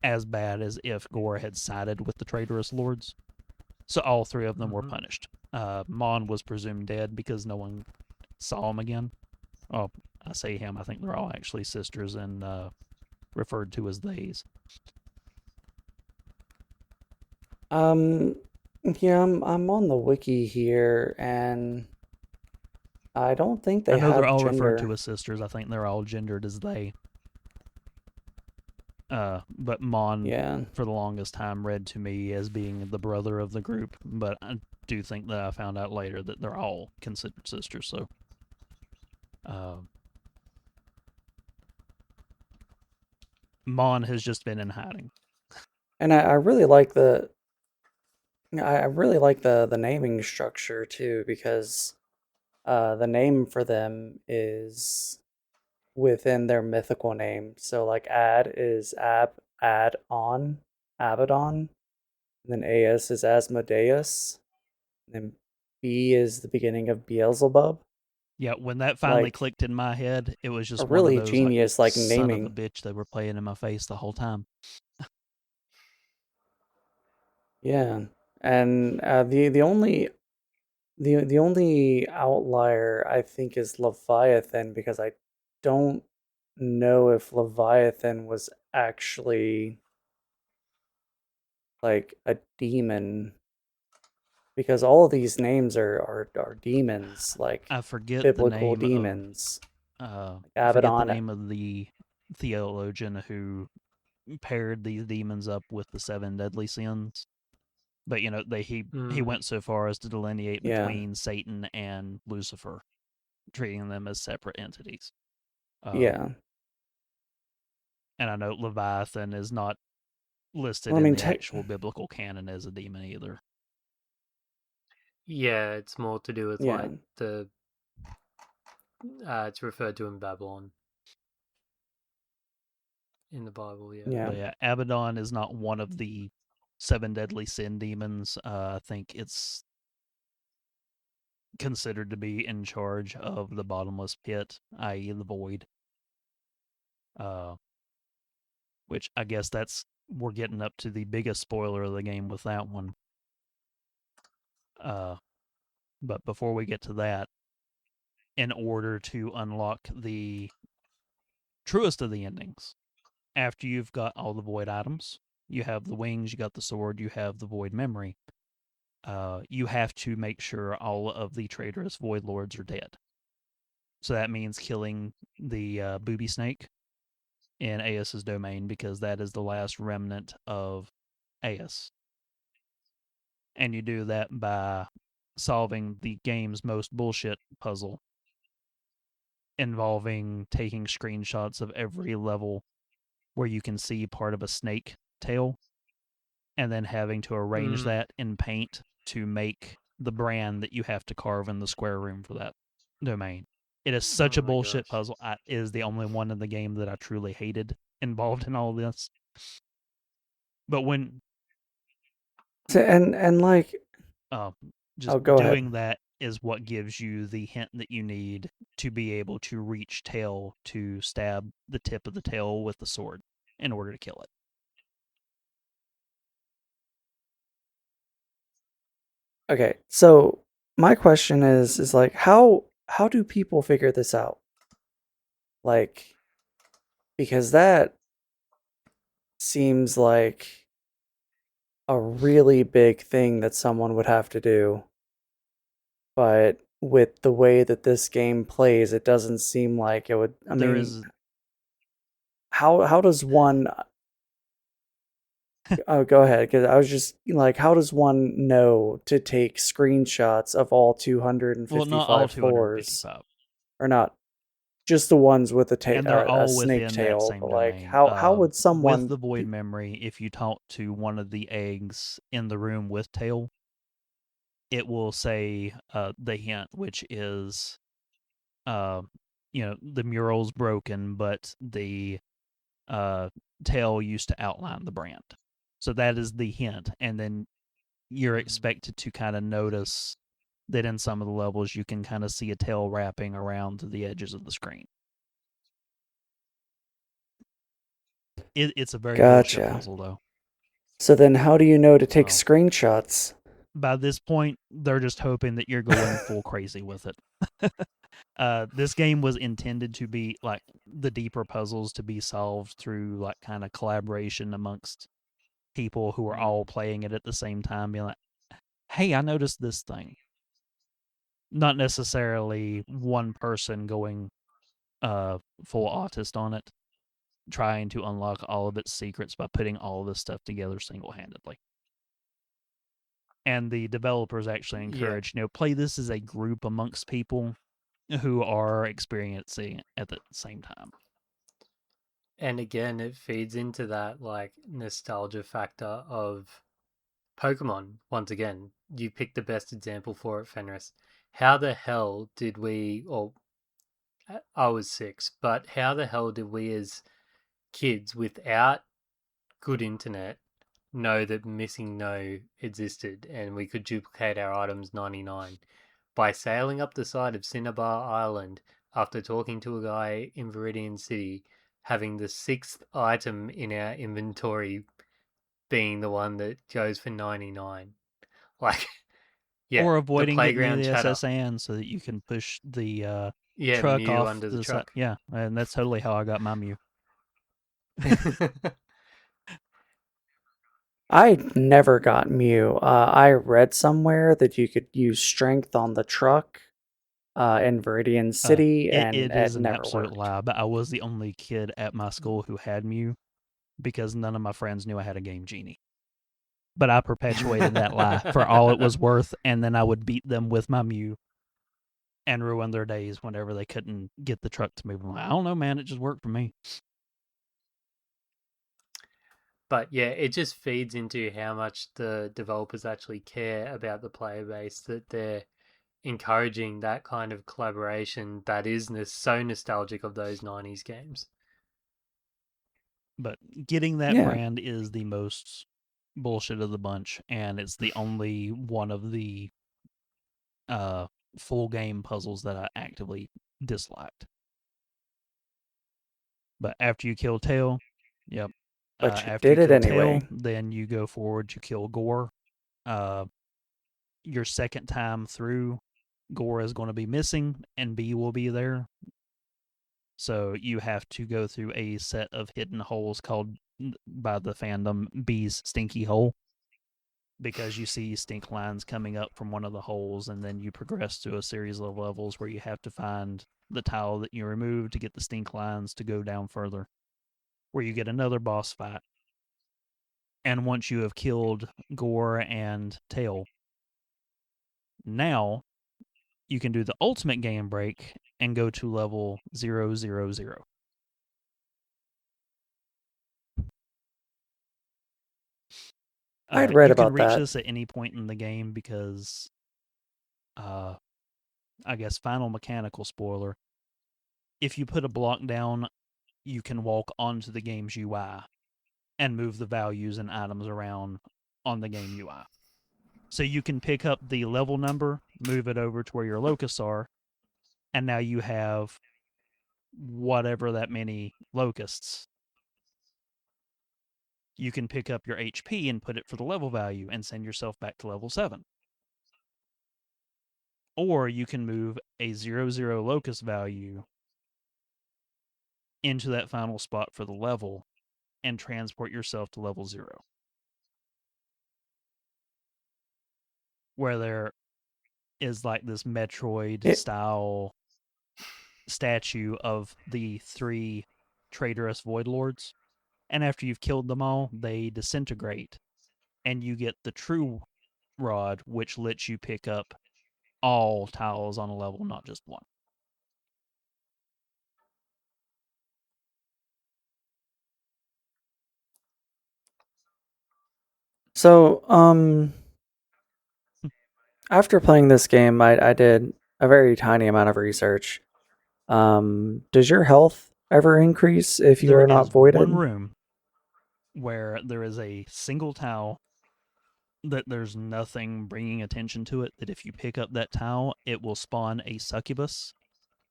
as bad as if Gore had sided with the traitorous lords. So all three of them were punished. Mon was presumed dead because no one saw him again. Oh, I say him, I think they're all actually sisters and referred to as theys. Yeah, I'm on the wiki here, and I don't think they I know have they're all gender. referred to as sisters. I think they're all gendered as they. But Mon, for the longest time, read to me as being the brother of the group. But I do think that I found out later that they're all considered sisters. So, Mon has just been in hiding. And I really like the naming structure too, because the name for them is within their mythical name. So like Ad is Abaddon, and then Aes is Asmodeus, and then B is the beginning of Beelzebub. Yeah, when that finally clicked in my head, it was just a really one of those genius like naming. son of a bitch that were playing in my face the whole time. Yeah, and the only outlier I think is Leviathan, because I don't know if Leviathan was actually like a demon, because all of these names are demons, like I forget biblical the name demons. Of, Abaddon. forget the name of the theologian who paired these demons up with the 7 deadly sins. But you know, he went so far as to delineate between Satan and Lucifer, treating them as separate entities. And I know Leviathan is not listed in the actual biblical canon as a demon either. Yeah, it's more to do with like the it's referred to in Babylon in the Bible. But yeah, Abaddon is not one of the 7 deadly sin demons. I think it's considered to be in charge of the bottomless pit, i.e. the void. Which I guess we're getting up to the biggest spoiler of the game with that one. But before we get to that, in order to unlock the truest of the endings, after you've got all the void items, you have the wings, you got the sword, you have the void memory, you have to make sure all of the traitorous void lords are dead. So that means killing the booby snake in Aes's domain because that is the last remnant of Aes. And you do that by solving the game's most bullshit puzzle involving taking screenshots of every level where you can see part of a snake tail and then having to arrange that in paint to make the brand that you have to carve in the square room for that domain. It is such a bullshit puzzle. It is the only one in the game that I truly hated involved in all this. But when and like just go doing ahead. that is what gives you the hint that you need to be able to reach tail to stab the tip of the tail with the sword in order to kill it. Okay, so my question is like how do people figure this out? Like, because that seems like a really big thing that someone would have to do. But with the way that this game plays, it doesn't seem like it would. I mean, how does one? Oh, go ahead, because I was just like, how does one know to take screenshots of all 255 well, not all floors, 255, or not just the ones with and they're a all snake within tail? that same But like, domain. how would someone with the void memory? If you talk to one of the eggs in the room with tail, it will say the hint, which is, the mural's broken, but the tail used to outline the brand. So that is the hint, and then you're expected to kind of notice that in some of the levels you can kind of see a tail wrapping around the edges of the screen. It's a very bullshit puzzle, though. So then how do you know to take screenshots? By this point, they're just hoping that you're going full crazy with it. This game was intended to be like the deeper puzzles to be solved through like kind of collaboration amongst people who are all playing it at the same time, being like, hey, I noticed this thing. Not necessarily one person going full autist on it, trying to unlock all of its secrets by putting all of this stuff together single-handedly. And the developers actually encourage, play this as a group amongst people who are experiencing it at the same time. And again, it feeds into that like nostalgia factor of Pokemon. Once again, you picked the best example for it, Fenris. How the hell did we, or I was 6, but how the hell did we as kids without good internet know that Missing No existed and we could duplicate our items 99 by sailing up the side of Cinnabar Island after talking to a guy in Viridian City, having the 6th item in our inventory being the one that goes for 99. Like, yeah, or avoiding the getting playground the chatter. SSN so that you can push the Yeah, truck Mew off under the truck. Yeah, and that's totally how I got my Mew. I never got Mew. I read somewhere that you could use strength on the truck in Viridian City, and it is an never absolute worked. lie, but I was the only kid at my school who had Mew because none of my friends knew I had a Game Genie. But I perpetuated that lie for all it was worth, and then I would beat them with my Mew and ruin their days whenever they couldn't get the truck to move. I don't know, man. It just worked for me. But yeah, it just feeds into how much the developers actually care about the player base, that they're encouraging that kind of collaboration that is so nostalgic of those 90s games. But getting that brand is the most bullshit of the bunch, and it's the only one of the full game puzzles that I actively disliked. But after you kill Tail, yep. But you after did you it kill anyway. Tail, then you go forward to kill Gore. Your second time through, Gore is going to be missing, and B will be there. So you have to go through a set of hidden holes called, by the fandom, B's Stinky Hole. Because you see stink lines coming up from one of the holes, and then you progress through a series of levels where you have to find the tile that you removed to get the stink lines to go down further. where you get another boss fight. And once you have killed Gore and Tail, now you can do the ultimate game break and go to level 000. I'd read you can about reach that. this at any point in the game because, I guess, final mechanical spoiler. If you put a block down, you can walk onto the game's UI and move the values and items around on the game UI. So you can pick up the level number, move it over to where your locusts are, and now you have whatever that many locusts. You can pick up your HP and put it for the level value and send yourself back to level 7. Or you can move a 000 locust value into that final spot for the level and transport yourself to level 0. Where there is like this Metroid style statue of the 3 traitorous Void Lords. And after you've killed them all, they disintegrate. And you get the true rod, which lets you pick up all tiles on a level, not just one. So, after playing this game, I did a very tiny amount of research. Does your health ever increase if you are not voided? One room where there is a single tile that there's nothing bringing attention to it, that if you pick up that tile, it will spawn a succubus,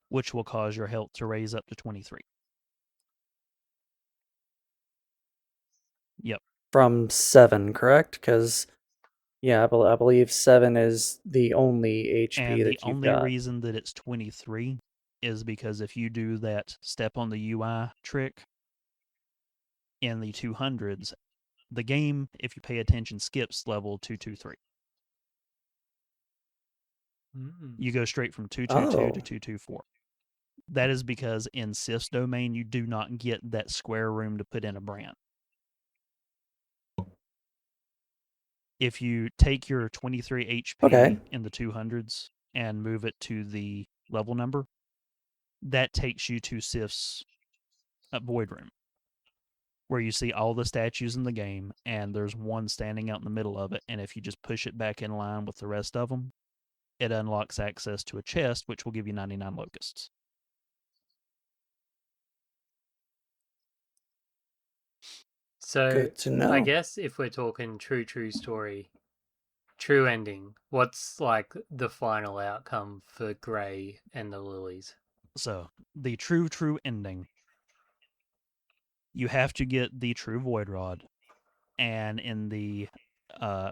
which will cause your health to raise up to 23. Yep. From 7, correct? Because, yeah, I believe 7 is the only HP and that you've got. the only reason that it's 23 is because if you do that step on the UI trick in the 200s, the game, if you pay attention, skips level 223. You go straight from 222 to 224. That is because in Sif's domain, you do not get that square room to put in a brand. If you take your 23 HP in the 200s and move it to the level number, that takes you to Sif's void room, where you see all the statues in the game, and there's one standing out in the middle of it, and if you just push it back in line with the rest of them, it unlocks access to a chest, which will give you 99 locusts. So, Good to know. I guess if we're talking true story, true ending, what's like the final outcome for Grey and the Lilies? So, the true ending, you have to get the true Void Rod, and in the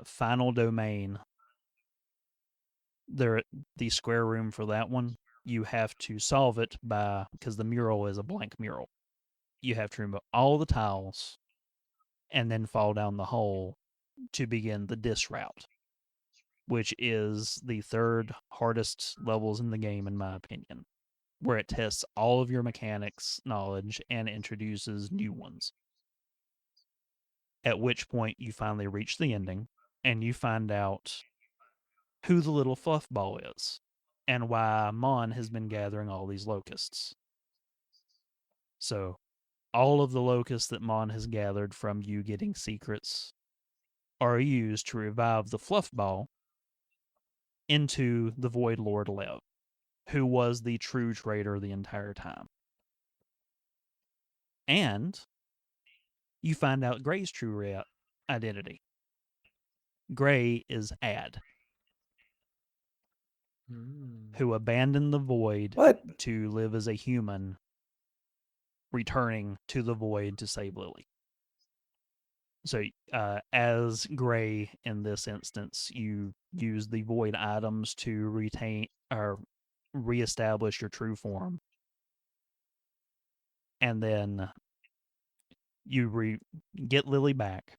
final domain, the square room for that one, you have to solve it because the mural is a blank mural. You have to remove all the tiles and then fall down the hole to begin the Dis route, which is the 3rd hardest levels in the game, in my opinion, where it tests all of your mechanics knowledge and introduces new ones. At which point you finally reach the ending and you find out who the little fluff ball is and why Mon has been gathering all these locusts. So, all of the locusts that Mon has gathered from you getting secrets are used to revive the fluff ball into the Void Lord Lev, who was the true traitor the entire time. And you find out Grey's true identity. Grey is Ad, who abandoned the Void to live as a human, returning to the Void to save Lily. So, as Grey in this instance, you use the Void items to retain or reestablish your true form, and then you get Lily back,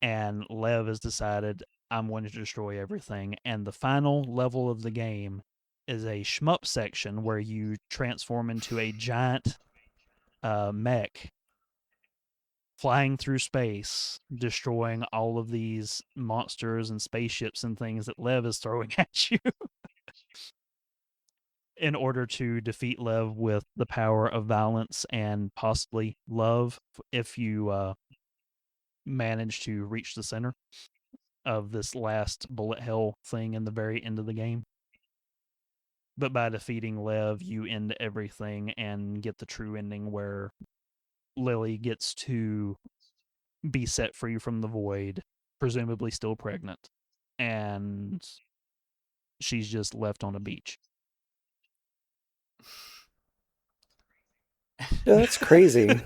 and Lev has decided, I'm going to destroy everything, and the final level of the game is a shmup section where you transform into a giant mech flying through space, destroying all of these monsters and spaceships and things that Lev is throwing at you in order to defeat Lev with the power of violence and possibly love if you manage to reach the center of this last bullet hell thing in the very end of the game. But by defeating Lev, you end everything and get the true ending where Lily gets to be set free from the void, presumably still pregnant, and she's just left on a beach. Yeah, that's crazy.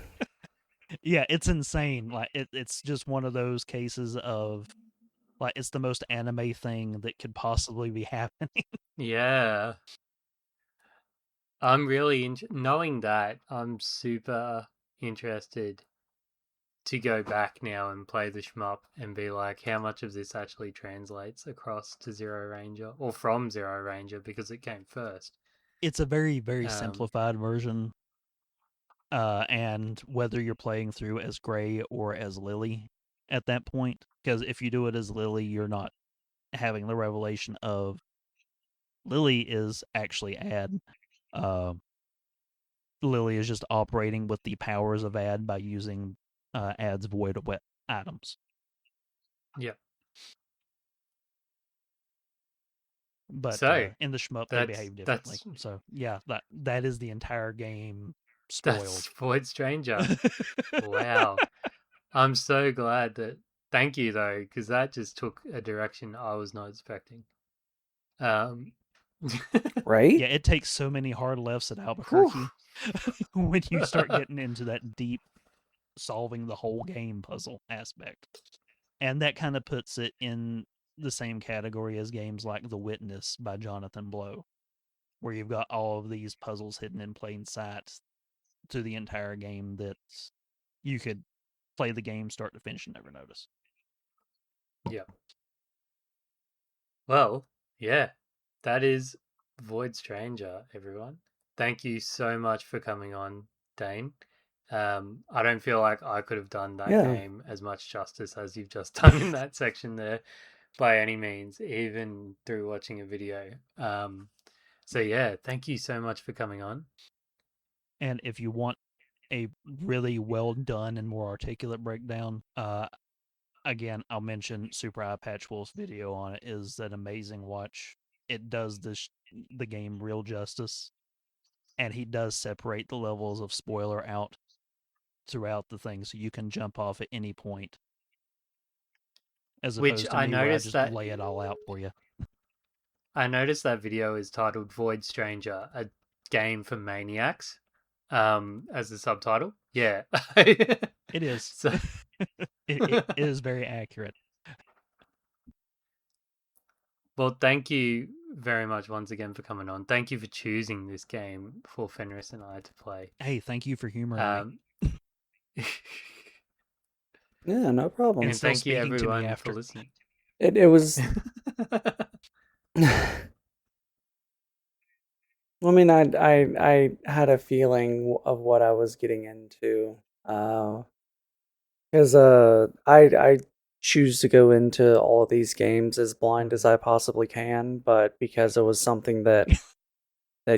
Yeah, it's insane. Like it's just one of those cases of like it's the most anime thing that could possibly be happening. Yeah. I'm really knowing that. I'm super interested to go back now and play the shmup and be like, how much of this actually translates across to Zero Ranger or from Zero Ranger because it came first. It's a very, very simplified version. And whether you're playing through as Gray or as Lily at that point, because if you do it as Lily, you're not having the revelation of Lily is actually Ad. Lily is just operating with the powers of Ad by using Ad's void items. Yeah. But So, in the shmup, they behave differently. So yeah, that is the entire game spoiled. That's Void Stranger. Wow. I'm so glad that. Thank you though, because that just took a direction I was not expecting. Right? Yeah, it takes so many hard lefts at Albuquerque when you start getting into that deep solving the whole game puzzle aspect. And that kind of puts it in the same category as games like The Witness by Jonathan Blow, where you've got all of these puzzles hidden in plain sight to the entire game that you could play the game start to finish and never notice. Yeah. Well, yeah, that is Void Stranger, everyone. Thank you so much for coming on, Dane. I don't feel like I could have done that game as much justice as you've just done in that section there by any means, even through watching a video. So yeah, thank you so much for coming on. And if you want a really well done and more articulate breakdown, again, I'll mention Super Eye Patch Wolf's video on it is an amazing watch. It does the game real justice, and he does separate the levels of spoiler out throughout the thing, so you can jump off at any point. As opposed to me, where I just lay it all out for you. I noticed that video is titled Void Stranger, a game for maniacs, as the subtitle. Yeah. It is. So... it is very accurate. Well, thank you very much once again for coming on. Thank you for choosing this game for Fenris and I to play. Hey, thank you for humoring me. Yeah, no problem. And thank you everyone for listening. It was. I mean, I had a feeling of what I was getting into, because I choose to go into all of these games as blind as I possibly can, but because it was something that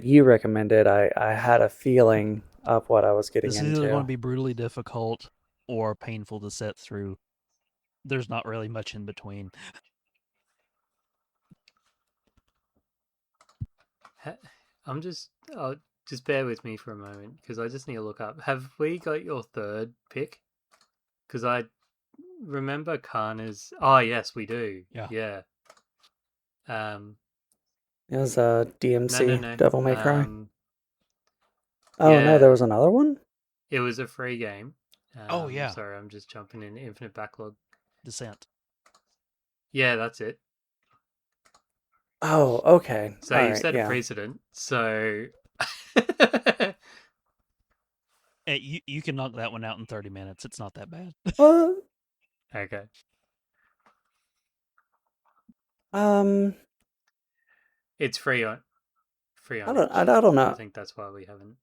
you recommended, I had a feeling of what I was getting into. This is either going to be brutally difficult or painful to set through. There's not really much in between. Just bear with me for a moment because I just need to look up. Have we got your third pick? Because I remember Kana's. Oh yes, we do. Yeah. It was DMC No. Devil May Cry. Oh yeah, no, there was another one. It was a free game. Oh yeah. Sorry, I'm just jumping in Infinite Backlog. Descent. Yeah, that's it. Oh, okay. So you've set a precedent. So Hey, you can knock that one out in 30 minutes. It's not that bad. Okay. It's free on. I don't know. I think that's why we haven't.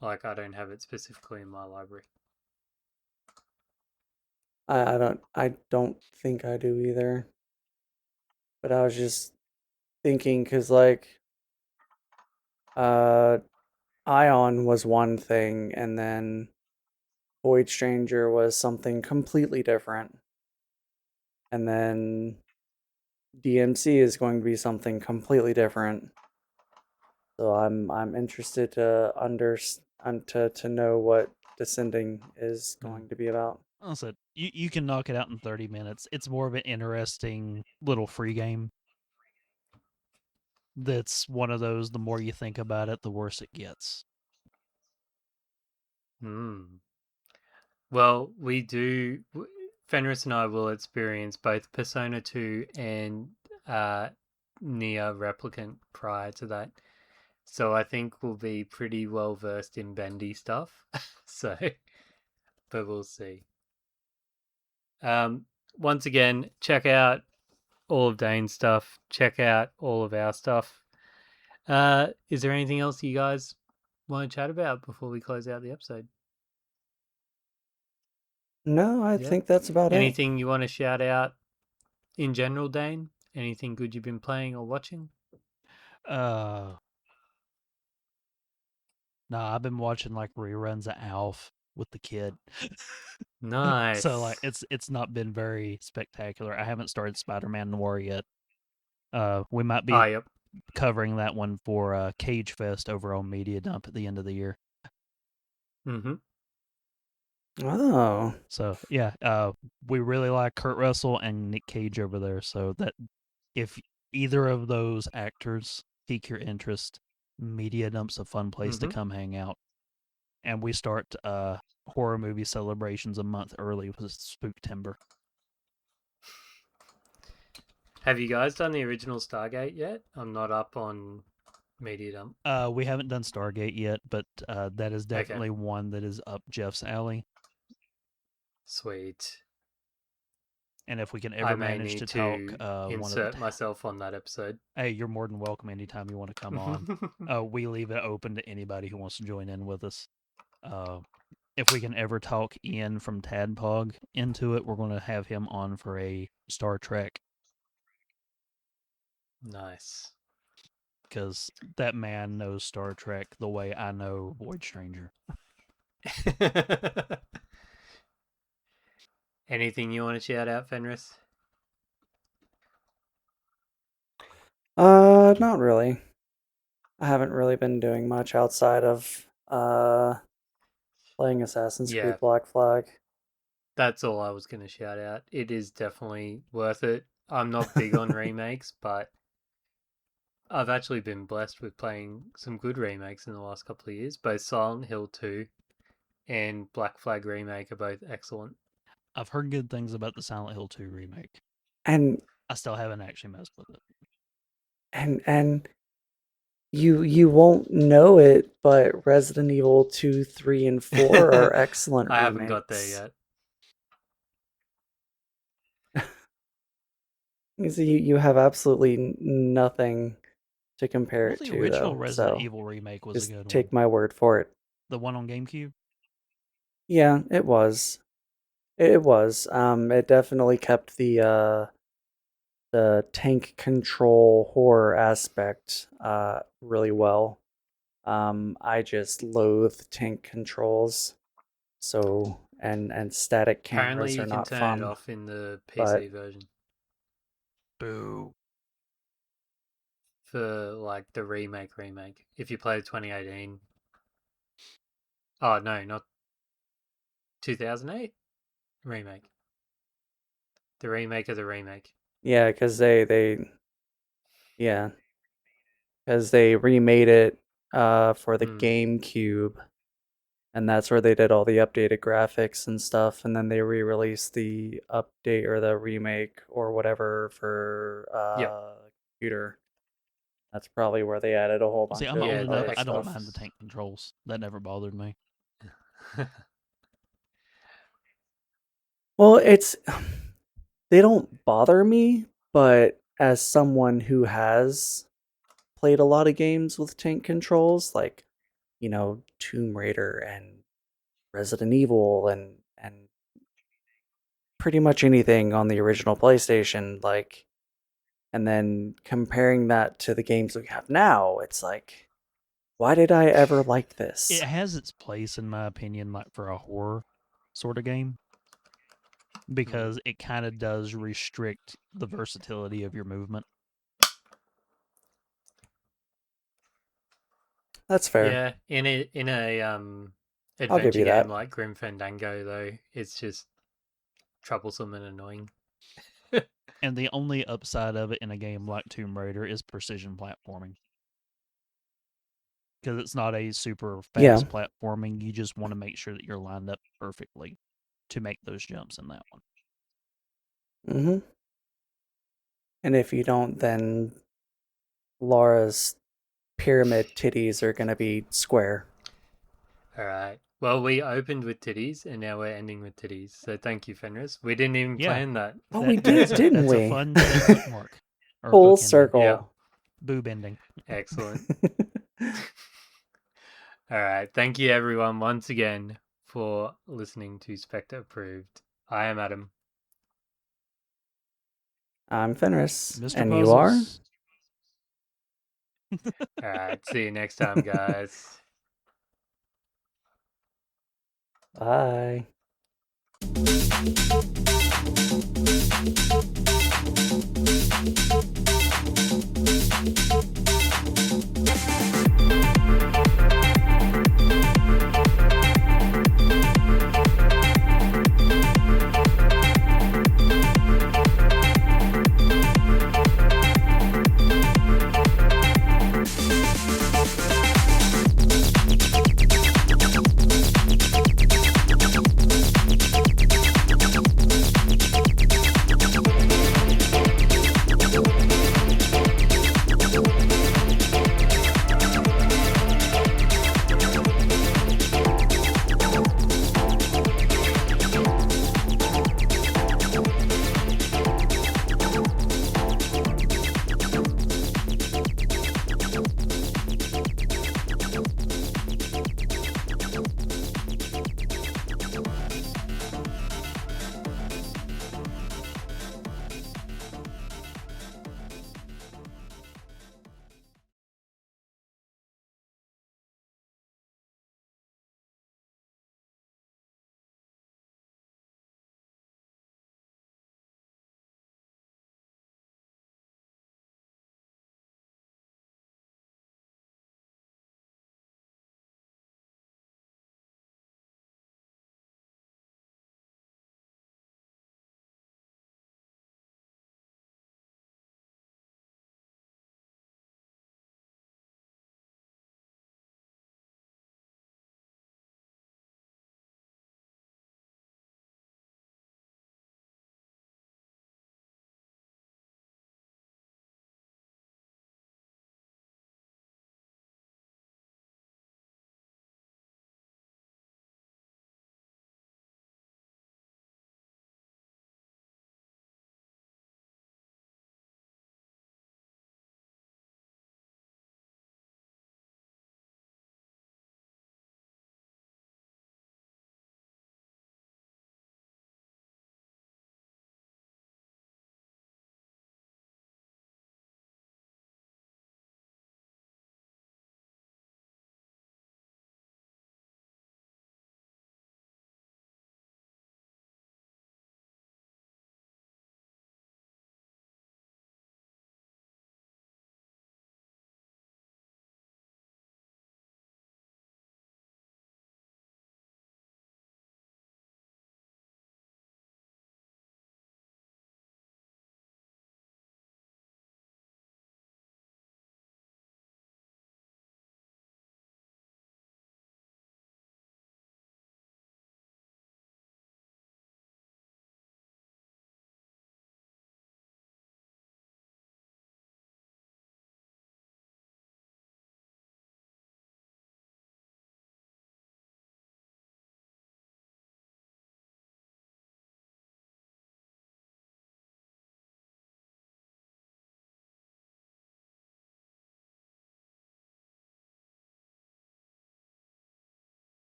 Like, I don't have it specifically in my library. I don't think I do either. But I was just thinking because like uh Ion was one thing, and then Void Stranger was something completely different, and then DMC is going to be something completely different. So I'm interested to to know what Descending is going to be about. Also, you can knock it out in 30 minutes. It's more of an interesting little free game. That's one of those, the more you think about it, the worse it gets. Well, Fenris and I will experience both Persona 2 and Nier Replicant prior to that. So I think we'll be pretty well versed in bendy stuff. So, but we'll see. Once again, check out all of Dane's stuff. Check out all of our stuff. Is there anything else you guys want to chat about before we close out the episode? No, I think that's about it. Anything you want to shout out in general, Dane? Anything good you've been playing or watching? No, I've been watching like reruns of Alf with the kid. Nice. So like it's not been very spectacular. I haven't started Spider-Man Noir yet. We might be covering that one for Cage Fest over on Media Dump at the end of the year. Mm-hmm. Oh. So yeah, we really like Kurt Russell and Nick Cage over there. So that if either of those actors pique your interest, Media Dump's a fun place to come hang out. And we start horror movie celebrations a month early with Spooktember. Have you guys done the original Stargate yet? I'm not up on Media Dump. We haven't done Stargate yet, but that is definitely one that is up Jeff's alley. Sweet. And if we can ever manage to talk, insert myself on that episode. Hey, you're more than welcome anytime you want to come on. We leave it open to anybody who wants to join in with us. If we can ever talk Ian from Tadpog into it, we're going to have him on for a Star Trek. Nice. Because that man knows Star Trek the way I know Void Stranger. Anything you want to shout out, Fenris? Not really. I haven't really been doing much outside of playing Assassin's Creed Black Flag. That's all I was going to shout out. It is definitely worth it. I'm not big on remakes, but I've actually been blessed with playing some good remakes in the last couple of years. Both Silent Hill 2 and Black Flag Remake are both excellent. I've heard good things about the Silent Hill 2 remake. And I still haven't actually messed with it. And you won't know it, but Resident Evil 2, 3, and 4 are excellent remakes. I haven't got there yet. You have absolutely nothing to compare it to. The original though, Resident so Evil remake was just a good one. take my word for it. The one on GameCube? Yeah, it was. It was. It definitely kept the tank control horror aspect really well. I just loathe tank controls. So and static cameras Apparently are not you can fun. turn it off in the PC version. Boo. For like the remake. If you play the 2018. Oh no, not 2008 remake. The remake of the remake. Yeah, because they remade it for the GameCube, and that's where they did all the updated graphics and stuff, and then they re-released the update or the remake or whatever for computer. That's probably where they added a whole bunch. See, I'm of old enough. I don't stuff. mind the tank controls. That never bothered me. Well, they don't bother me, but as someone who has played a lot of games with tank controls, like, Tomb Raider and Resident Evil and pretty much anything on the original PlayStation, like, and then comparing that to the games we have now, it's like, why did I ever like this? It has its place, in my opinion, like for a horror sort of game, because it kind of does restrict the versatility of your movement. That's fair. Yeah, in a I'll give adventure you game that. like Grim Fandango, though, it's just troublesome and annoying. And the only upside of it in a game like Tomb Raider is precision platforming. Because it's not a super fast platforming. You just want to make sure that you're lined up perfectly to make those jumps in that one. Mm-hmm. And if you don't, then Laura's pyramid titties are going to be square. All right. Well, we opened with titties, and now we're ending with titties. So thank you, Fenris. We didn't even plan that. Oh, we did, didn't that's we? A fun bookmark. Or Full bookending. circle. Yeah. Boob ending. Excellent. All right. Thank you, everyone, once again for listening to Spectre Approved. I am Adam. I'm Fenris. Mr. And Puzzles. you are? All right. See you next time, guys. Bye.